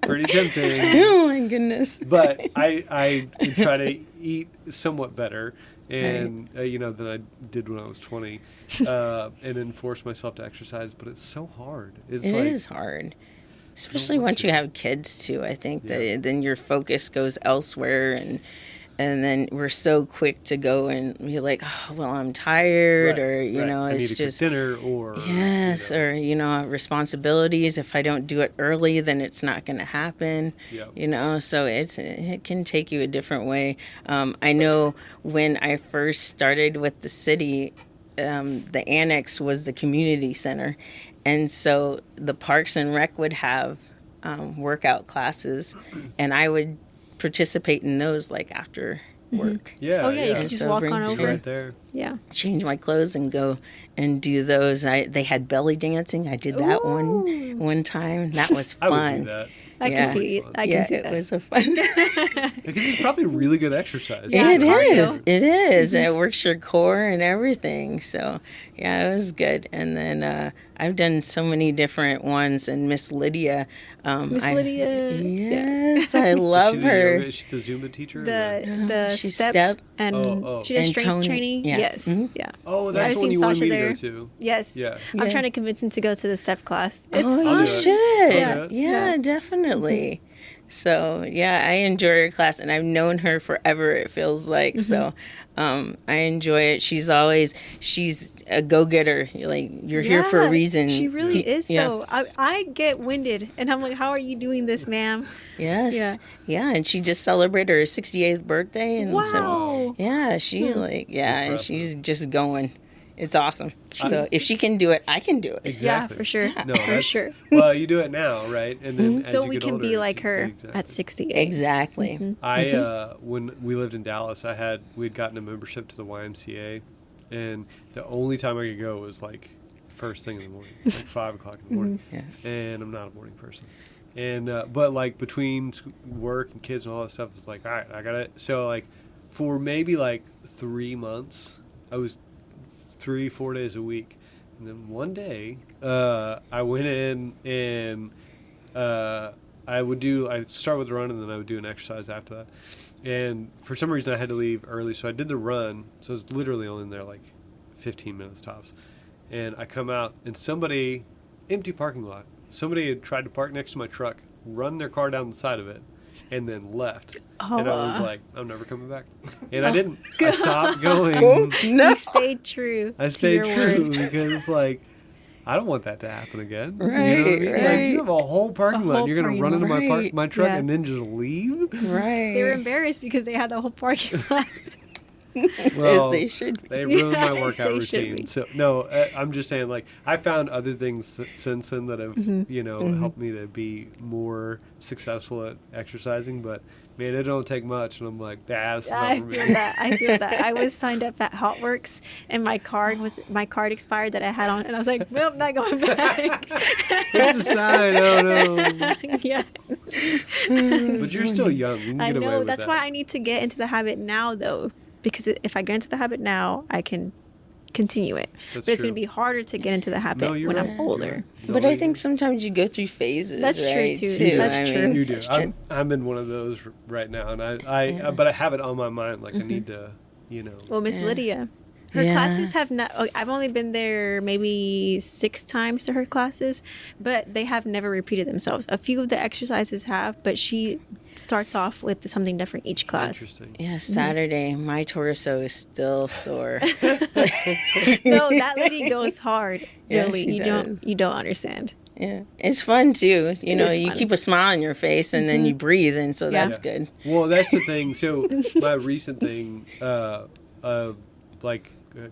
pretty tempting. Oh my goodness. But I try to eat somewhat better, and than I did when I was 20, and then force myself to exercise. But it's so hard. It is hard. Especially want once to. you have kids too. I think Yeah. that then your focus goes elsewhere, and then we're so quick to go and be like, oh, well, I'm tired, Right, or I need it's to just cook dinner, or yes, or responsibilities. If I don't do it early, then it's not going to happen. Yeah. So it can take you a different way. I know when I first started with the city, the annex was the community center, and so the Parks and Rec would have workout classes, and I would participate in those like after work. Yeah. Oh, yeah, you yeah. can just So walk bring on your- over. Right there. Yeah. Change my clothes and go and do those. They had belly dancing. I did that Ooh. one time. That was I fun. would do that. I Yeah. can see it. I can yeah, see it that. was a fun. Because it's probably really good exercise. Yeah, It cardio. is. It is. And it works your core and everything. So, yeah, it was good. And then I've done so many different ones. And Miss Lydia. Miss Lydia. Yes, I love her. Is she the Zumba teacher? The She's step and Oh. she does And strength Tony. training. Yeah. Yes. Mhm. Yeah. Oh, that's I've the one seen you wanted Sasha me to there. go to. Yes. Yeah. I'm Yeah. trying to convince him to go to the step class. It's Oh, fun. you do it. should. Yeah. Yeah, definitely. So, yeah, I enjoy her class, and I've known her forever, it feels like. So, I enjoy it. She's a go-getter. You're here for a Yeah, reason. She really is, Yeah. though. I get winded, and I'm like, how are you doing this, ma'am? Yes. Yeah. Yeah, and she just celebrated her 68th birthday. And so, Wow. yeah, she and Impressive. she's just going. It's awesome. So if she can do it, I can do it. Exactly. Yeah, for sure. No, for that's, sure. Well, you do it now, right? And then as So you we get can older, be it's- like her exactly. at 68. Exactly. I when we lived in Dallas, we'd gotten a membership to the YMCA, and the only time I could go was like first thing in the morning, like 5:00 in the morning. Yeah. And I'm not a morning person. And but like between work and kids and all that stuff, it's like, all right, I got it. So like for maybe like 3 months, I was 3-4 days a week. And then one day, I went in and I'd start with the run, and then I would do an exercise after that. And for some reason I had to leave early, so I did the run. So I was literally only in there like 15 minutes tops. And I come out, and empty parking lot, somebody had tried to park next to my truck, run their car down the side of it, and then left. And I was like, I'm never coming back. And I didn't. I stopped going. You stayed true. I to stayed your true word. because, like, I don't want that to happen again. Right, You know what I mean? Like, right. you have a whole parking lot. whole You're going to run into parking lot. my truck Yeah. and then just leave? Right. They were embarrassed because they had the whole parking lot. As they should be. They ruined my Yes, workout they should routine. be. So no, I'm just saying, like, I found other things since then that have helped me to be more successful at exercising. But man, it don't take much, and I'm like, that's not I for me. feel that. I feel that. I was signed up at Hotworks, and my card expired that I had on, and I was like, nope, not going back. It's a sign. Oh no. Yeah. But you're still young. You can I get away know. with That's that. why I need to get into the habit now, though, because if I get into the habit now, I can continue it. That's But it's true. going to be harder to get into the habit No, you're when right. I'm older. You're right. But I think sometimes you go through phases. That's true, right, too. That's I true. mean, You do. it's true. I'm in one of those right now, and I but I have it on my mind. Like I need to, Well, Miss Yeah. Lydia, her Yeah. classes have not. I've only been there maybe 6 times to her classes, but they have never repeated themselves. A few of the exercises have, but she starts off with something different each class. Interesting. Yeah, Saturday, my torso is still sore. No, that lady goes hard. Yeah, Really, she you don't understand. Yeah, it's fun too. You know, is you fun. keep a smile on your face, and then you breathe, and so Yeah. that's good. Well, that's the thing. So my recent thing,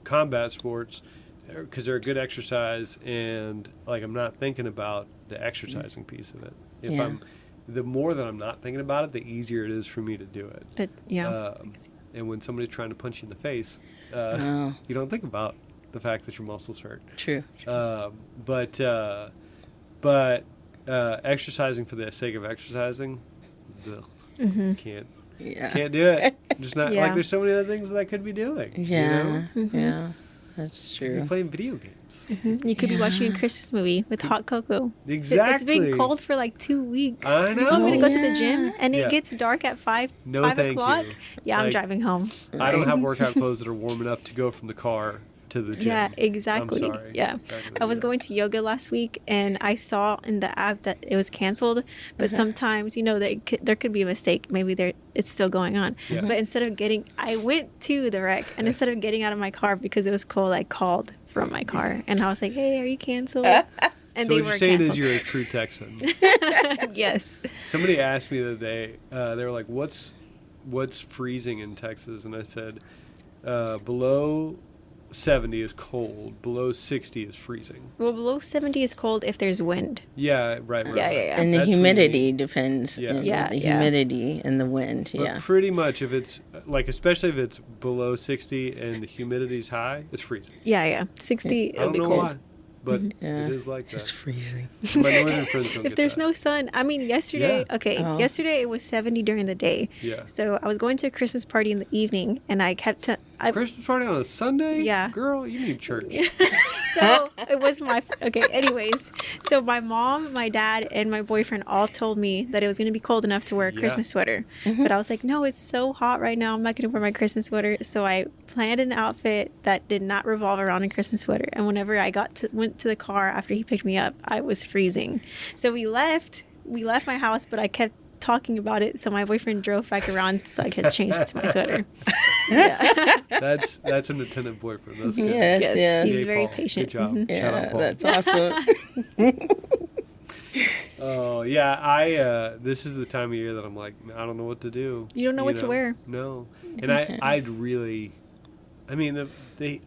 combat sports, because they're a good exercise, and like I'm not thinking about the exercising piece of it. If Yeah. the more that I'm not thinking about it, the easier it is for me to do it. But yeah, And when somebody's trying to punch you in the face, Oh. you don't think about the fact that your muscles hurt. True. But exercising for the sake of exercising, ugh, can't do it. Just not Yeah. like there's so many other things that I could be doing. Yeah, you know? yeah, that's Could be true. playing video games. you could be watching a Yeah. Christmas movie with hot cocoa. Exactly. It's been cold for like 2 weeks. I know. I'm gonna go to the Yeah. gym, and Yeah. it gets dark at 5 No, 5 thank o'clock. you. Yeah, I'm Like, driving home. I don't have workout clothes that are warm enough to go from the car to the gym. Yeah, exactly. I'm sorry. Yeah. Not gonna I do was that. going to yoga last week, and I saw in the app that it was canceled. But sometimes, there could be a mistake. Maybe it's still going on. Yeah. But I went to the rec, and instead of getting out of my car because it was cold, I called from my car, and I was like, "Hey, are you canceled?" And So they what were you're saying canceled. is you're a true Texan. Yes. Somebody asked me the other day, they were like, what's freezing in Texas? And I said, below 70 is cold, below 60 is freezing. Well, below 70 is cold if there's wind. Yeah, right. Yeah. And the That's what you humidity mean. depends. Yeah. Yeah, The yeah. humidity and the wind. But Yeah. pretty much if it's, like, especially if it's below 60 and the humidity's high, it's freezing. Yeah. 60, I it'll don't be know cold. why, but Yeah. it is like It's that. freezing. My northern friends don't If get there's that. no sun, I mean, yesterday, Yeah. yesterday it was 70 during the day. Yeah. So I was going to a Christmas party in the evening, and I kept Christmas party on a Sunday? Yeah. Girl, you need church. so it was anyways, so my mom, my dad, and my boyfriend all told me that it was going to be cold enough to wear a Yeah. Christmas sweater. But I was like, no, it's so hot right now, I'm not going to wear my Christmas sweater. So I planned an outfit that did not revolve around a Christmas sweater, and whenever I went to the car after he picked me up, I was freezing. So we left my house, but I kept talking about it, so my boyfriend drove back around so I could change to my sweater. Yeah. That's an attentive boyfriend. That's good. Yes, Yes, yes. he's Yay, very Paul. patient. Good job. Mhm. Shout out, Yeah, Paul. that's awesome. Oh yeah, this is the time of year that I'm like, I don't know what to do. You don't know what to wear. No, and I'd really, I mean,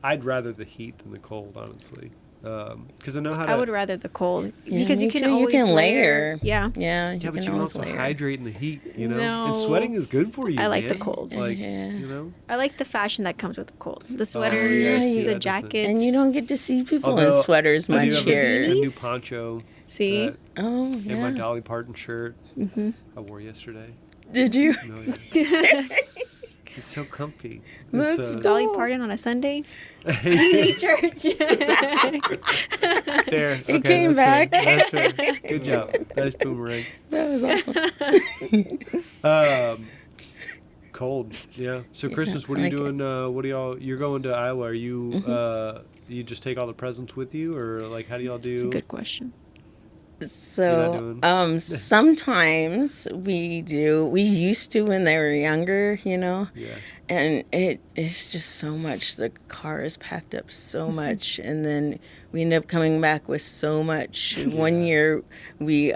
I'd rather the heat than the cold, honestly, because I know how to. I would rather the cold Yeah, because you me can too. You always can layer. layer. Yeah. Yeah, Yeah, but you can always also layer. hydrate in the heat, And No. sweating is good for you. I like the man. cold. Like, Yeah. I like the fashion that comes with the cold. The sweaters, yeah, I see the that doesn't- jackets. And you don't get to see people Although, in sweaters I do much have here. a new Beanies? poncho. See? that- Oh, and my yeah. Dolly Parton shirt Mm-hmm. I wore yesterday. Did you? No, yeah. It's so comfy. That's It's, Dolly Cool. Parton on a Sunday. Church. fair. It Okay, came that's back. fair. That's fair. Good job. Nice boomerang. That was awesome. Cold. Yeah. So Christmas, what are you like doing? What do y'all? You're going to Iowa. Are you? You just take all the presents with you, or like how do y'all do? It's a good question. So, doing- sometimes we do. We used to when they were younger, Yeah. and it is just so much. The car is packed up so much, and then we end up coming back with so much. One year we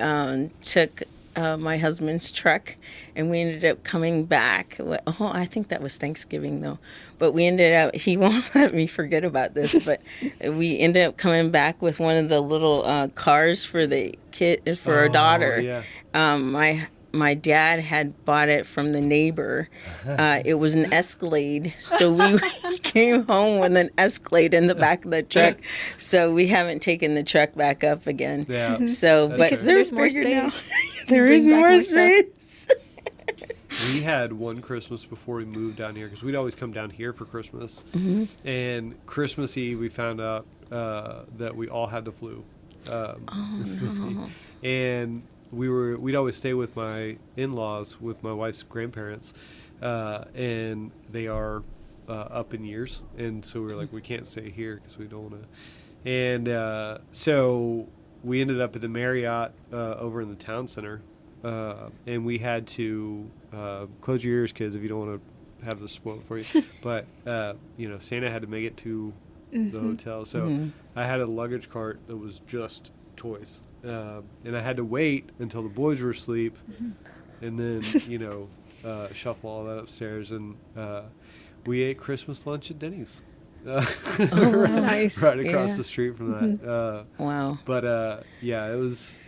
took my husband's truck, and we ended up coming back. Oh, I think that was Thanksgiving though, but we ended up. He won't let me forget about this, but we ended up coming back with one of the little cars for the kid for our daughter. Yeah. My dad had bought it from the neighbor. It was an Escalade, so we came home with an Escalade in the back of the truck. So we haven't taken the truck back up again. Yeah. So, That's but Because they're there's more bigger now. space. There Bring is back more more stuff. space. we had one Christmas before we moved down here, because we'd always come down here for Christmas. And Christmas Eve, we found out that we all had the flu. And we'd always stay with my in-laws, with my wife's grandparents, and they are up in years, and so we were like, we can't stay here because we don't want to. And so we ended up at the Marriott over in the town center, and we had to close your ears, kids, if you don't want to have this spoiled for you. But Santa had to make it to the hotel, so I had a luggage cart that was just toys, and I had to wait until the boys were asleep, and then shuffle all that upstairs, and we ate Christmas lunch at Denny's. Nice. Right across the street from that. Wow. But it was.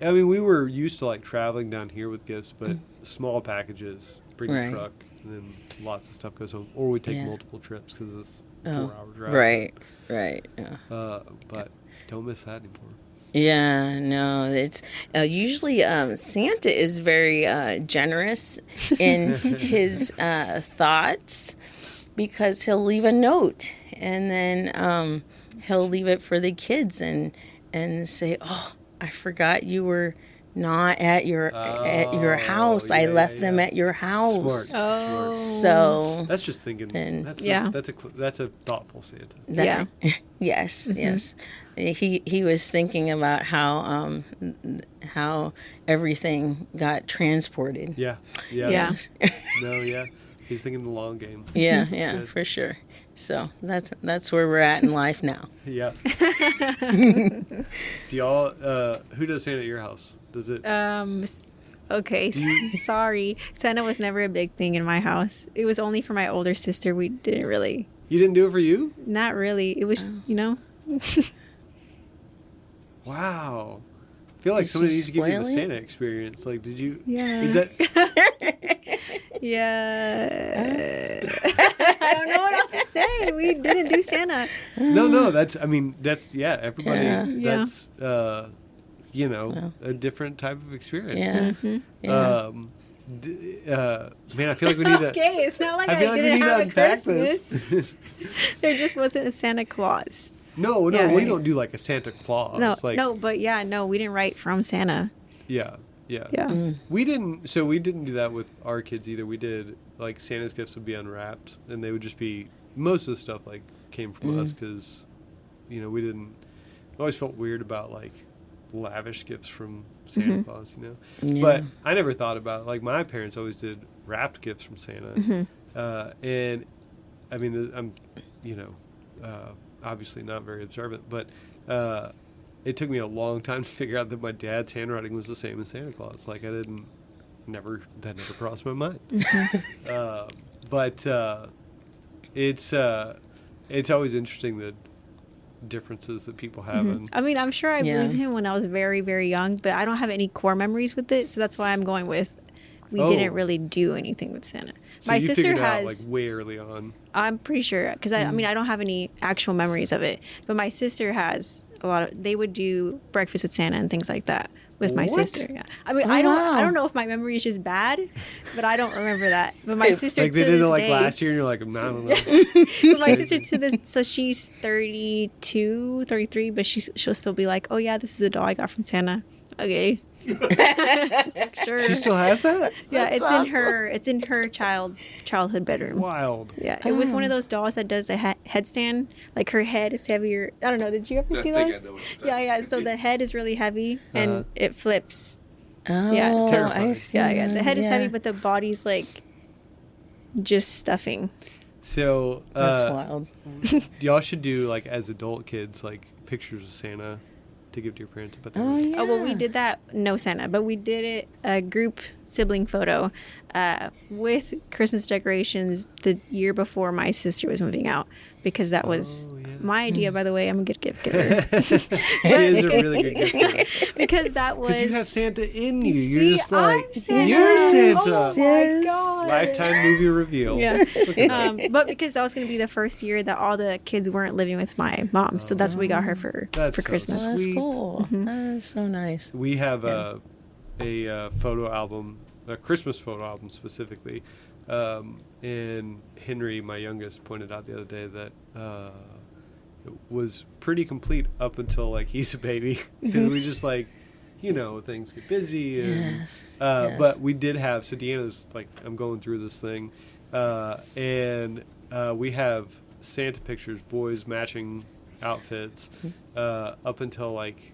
We were used to like traveling down here with gifts, but small packages, bring a truck, and then lots of stuff goes home, or we take multiple trips because it's 4-hour drive. Right. Yeah. But don't miss that anymore. Yeah, no, it's usually Santa is very generous in his thoughts, because he'll leave a note, and then he'll leave it for the kids and say, "Oh, I forgot you were not at your house. I left them at your house." Smart. Oh, so that's just thinking. That's a thoughtful Santa. Yes. He was thinking about how everything got transported. Yeah. No, yeah. He's thinking the long game. Yeah, good. for sure. So that's where we're at in life now. Yeah. Do y'all? Who does Santa at your house? Does it? Okay. Sorry, Santa was never a big thing in my house. It was only for my older sister. We didn't really. You didn't do it for you? Not really. It was, Wow. I feel like somebody needs to give you the Santa experience. Like, did you? Yeah. Is that? Yeah. I don't know what else to say. We didn't do Santa. No. That's everybody. Yeah. That's a different type of experience. Yeah. Man, I feel like we need to. Okay, it's not like I feel like we didn't need to have a unpack Christmas. this. There just wasn't a Santa Claus. No, we don't do like a Santa Claus. We didn't write from Santa. Yeah. We didn't do that with our kids either. We did, like, Santa's gifts would be unwrapped, and they would just be, most of the stuff like came from us, because we always felt weird about like lavish gifts from Santa Claus, But I never thought about it. Like, my parents always did wrapped gifts from Santa, and I mean, I'm obviously not very observant, but it took me a long time to figure out that my dad's handwriting was the same as Santa Claus. Like, that never crossed my mind. But it's always interesting, the differences that people have. And I mean, I'm sure I believed him when I was very, very young, but I don't have any core memories with it, so that's why I'm going with we didn't really do anything with Santa. So my you sister figured has, out, like, way early on. I'm pretty sure, because I don't have any actual memories of it, but my sister has a lot of. They would do breakfast with Santa and things like that with my sister. Yeah. I mean, I don't know if my memory is just bad, but I don't remember that. But my sister, like, to they did this it like day, last year, and you're like, I don't know. but my sister to this, so she's 32, 33, but she'll still be like, oh yeah, this is the doll I got from Santa. Okay. Sure. She still has that? Yeah, it's in her childhood bedroom. Wild. Yeah, it was one of those dolls that does a headstand. Like, her head is heavier. I don't know. Did you ever see those? Yeah. So the head is really heavy and it flips. Oh, yeah. So I see. Yeah. The head is heavy, but the body's like just stuffing. So that's wild. Y'all should do, like, as adult kids, like, pictures of Santa to give to your parents. But Oh, well, we did that. No Santa, but we did it a group sibling photo with Christmas decorations the year before my sister was moving out, because that was my idea. By the way, I'm a good gift giver. She is a really good gift giver. Because that was. Because you have Santa in you. See, You're just like, I'm Santa. you're Santa. Oh my God. Lifetime movie reveal. Yeah. But because that was going to be the first year that all the kids weren't living with my mom, so that's what we got her for Christmas. That's cool. That is so nice. We have a photo album a Christmas photo album specifically. And Henry, my youngest, pointed out the other day that it was pretty complete up until like he's a baby. And we just like, things get busy. And, Yes. But we did have, so Deanna's like, I'm going through this thing. And we have Santa pictures, boys matching outfits, up until like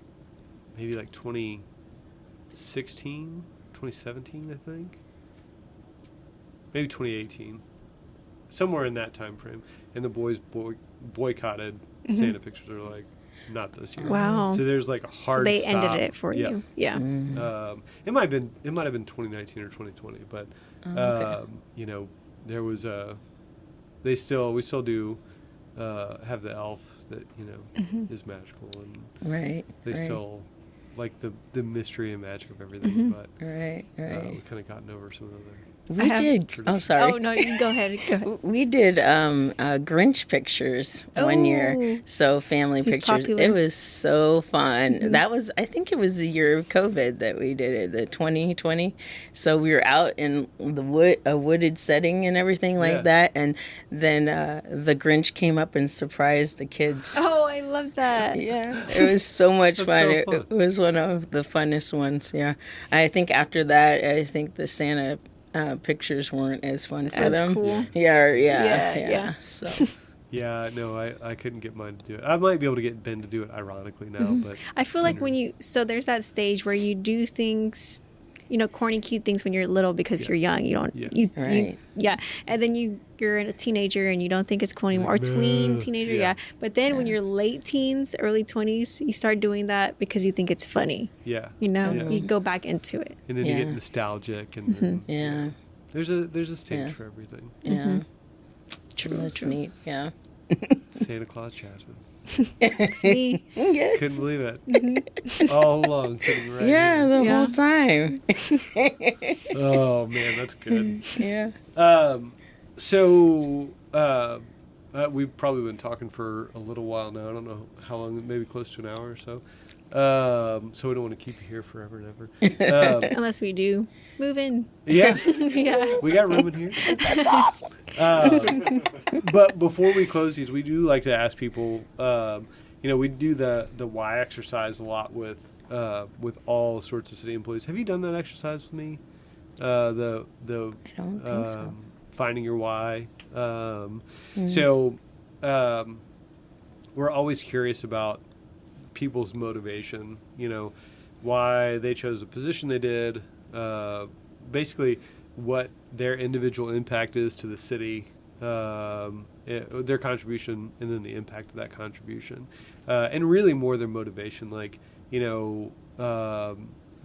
maybe like 2016, 2017, I think. Maybe 2018. Somewhere in that time frame. And the boys boycotted Santa pictures. Are like, not this year. Wow. So there's like a hard So they stop. ended it for you. Yeah. It might have been 2019 or 2020, but Okay. there was we still do have the elf that is magical, and Right. they right. still like the mystery and magic of everything, but Right. Right. we kind of gotten over some of the other. We did. Oh, sorry. Oh, no, you can go ahead. Go ahead. We did Grinch pictures one year, Oh. so family He's pictures. popular. It was so fun. That was, I think it was the year of COVID that we did it, the 2020. So we were out in the a wooded setting and everything like Yeah. that, and then the Grinch came up and surprised the kids. Oh, I love that. Yeah, it was so much That's fun. so It, fun. it was one of the funnest ones. Yeah, I think after that, I think the Santa pictures weren't as fun for That's them. cool. Yeah. So Yeah, no, I couldn't get mine to do it. I might be able to get Ben to do it ironically now, but I feel like so there's that stage where you do things, corny, cute things when you're little because you're young. You don't, Yeah. Right. And then you're a teenager and you don't think it's cool anymore. Or tween, teenager, Yeah. But then when you're late teens, early 20s, you start doing that because you think it's funny. yeah. You Yeah. go back into it. And then you get Yeah. nostalgic, and then, yeah, there's a stage Yeah. for everything. yeah. That's neat. Yeah. Santa Claus Jasmine. It's me. Yes. Couldn't believe it. All along, sitting right Yeah, here. the Yeah. whole time. Oh man, that's good. Yeah. So we've probably been talking for a little while now. I don't know how long, maybe close to an hour or so. So we don't want to keep you here forever and ever. Unless we do move in. Yeah, Yeah. we got room in here. That's awesome. But before we close these, we do like to ask people. We do the why exercise a lot with all sorts of city employees. Have you done that exercise with me? The I don't think so. Finding your why. So we're always curious about people's motivation, why they chose the position they did, basically what their individual impact is to the city, their contribution, and then the impact of that contribution, and really more their motivation, like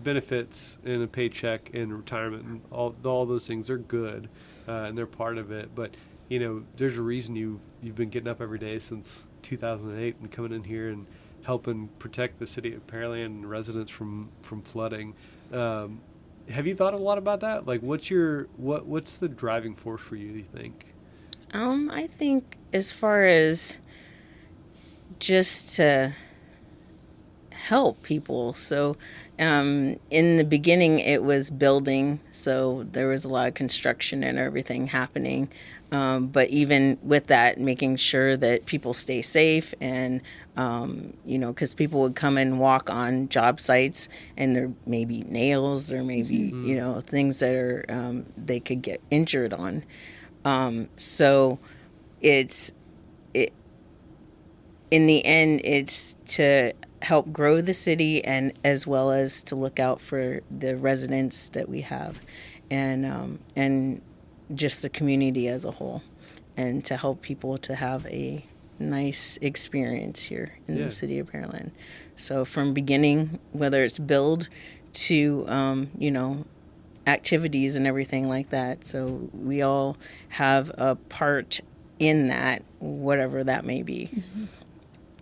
benefits and a paycheck and retirement and all those things are good, and they're part of it, but there's a reason you've been getting up every day since 2008 and coming in here and helping protect the city of Pearland and residents from flooding. Have you thought a lot about that? Like, what's the driving force for you, do you think? I think as far as just to help people. So in the beginning, it was building. So there was a lot of construction and everything happening. But even with that, making sure that people stay safe and, because people would come and walk on job sites and there may be nails, there may be, things that are, they could get injured on. So in the end, it's to help grow the city and as well as to look out for the residents that we have and just the community as a whole, and to help people to have a nice experience here in the city of Pearland. So from beginning, whether it's build to, activities and everything like that. So we all have a part in that, whatever that may be. Mm-hmm.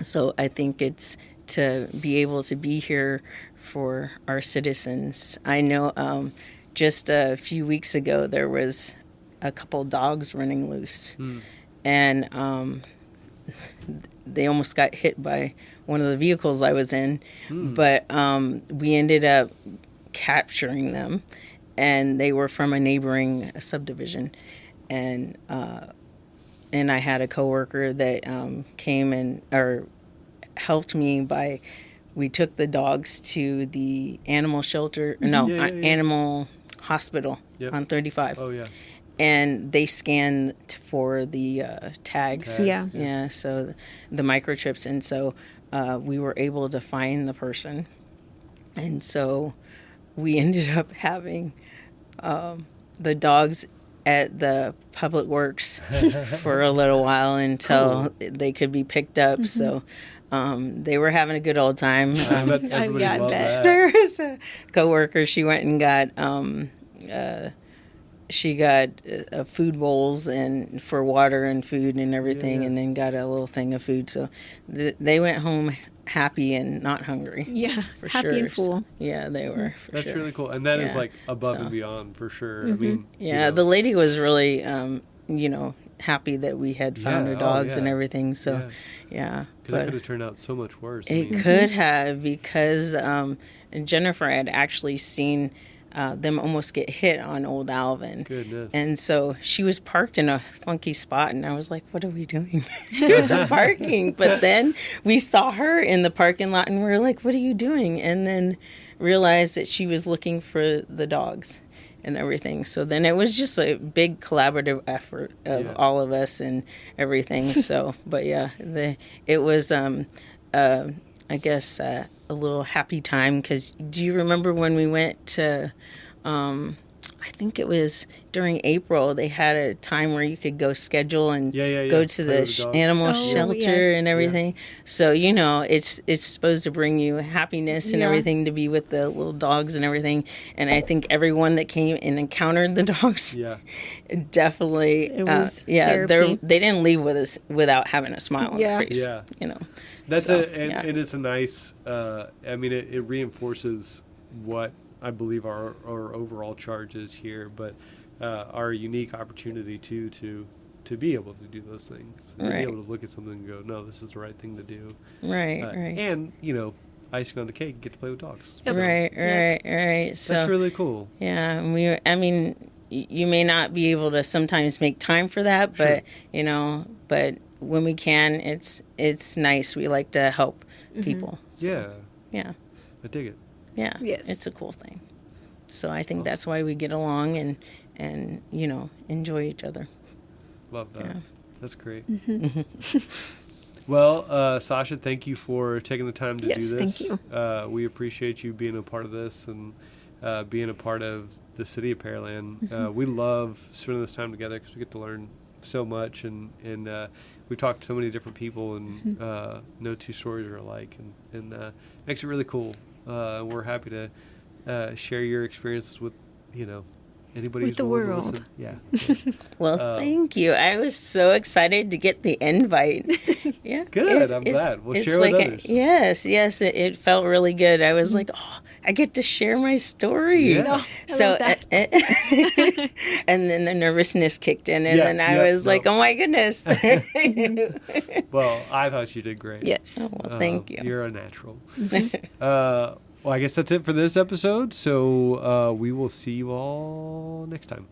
So I think it's to be able to be here for our citizens. I know just a few weeks ago there was a couple dogs running loose, and they almost got hit by one of the vehicles I was in, but we ended up capturing them and they were from a neighboring subdivision, and I had a coworker that came and or helped me by. We took the dogs to the animal shelter, animal hospital on 35. Oh, yeah. And they scanned for the tags. Yeah. So the microchips. And so we were able to find the person. And so we ended up having the dogs at the public works for a little while until they could be picked up. So they were having a good old time. I bet everybody I loved bet. that. There was a coworker. She went and got food bowls and for water and food and everything, Yeah. and then got a little thing of food. So they went home happy and not hungry. Yeah. For Happy sure. and full. Yeah, they were. For That's sure. really cool. And that is Yeah. like above So. and beyond for sure. I mean, Yeah, the lady was really, happy that we had found her Yeah, dogs yeah. and everything. So, yeah. because it could have turned out so much worse. I It mean, could have, because Jennifer had actually seen them almost get hit on Old Alvin. Goodness. And so she was parked in a funky spot, and I was like, what are we doing with the parking? But then we saw her in the parking lot, and we were like, what are you doing? And then realized that she was looking for the dogs and everything. So then it was just a big collaborative effort of all of us and everything. So, but yeah, it was, I guess, a little happy time, because do you remember when we went to, I think it was during April, they had a time where you could go schedule and go to Play the with the dogs. animal Oh, shelter yes. and everything. So, it's supposed to bring you happiness and Yeah. everything to be with the little dogs and everything. And I think everyone that came and encountered the dogs Yeah. definitely, It was they therapy. didn't leave with us without having a smile on Yeah. their face. Yeah. That's And it's a nice, I mean, it reinforces what I believe our overall charge is here, but our unique opportunity to be able to do those things, to be Right. able to look at something and go, no, this is the right thing to do. right. And, icing on the cake, get to play with dogs. Yep. So Right. So that's really cool. yeah, you may not be able to sometimes make time for that, but but when we can, it's nice. We like to help people. So, yeah, I dig it. yeah. Yes. It's a cool thing. So I think that's why we get along and enjoy each other. Love that. Yeah. That's great. Well, Sasha, thank you for taking the time to Yes, do this. thank you. We appreciate you being a part of this and being a part of the City of Pearland. We love spending this time together because we get to learn so much, and we've talked to so many different people, and no two stories are alike, and makes it really cool. We're happy to share your experiences with anybody With who's the willing to world. listen. Yeah. Well, thank you. I was so excited to get the invite. Yeah. Good. I'm glad. We'll it's share with like others. Yes. It felt really good. I was like, oh, I get to share my story. Yeah. So, love that. and then the nervousness kicked in, and Yeah, then I yeah, was like, oh my goodness. Well, I thought you did great. Yes. Oh, well, thank you. You're a natural. Well, I guess that's it for this episode. So we will see you all next time.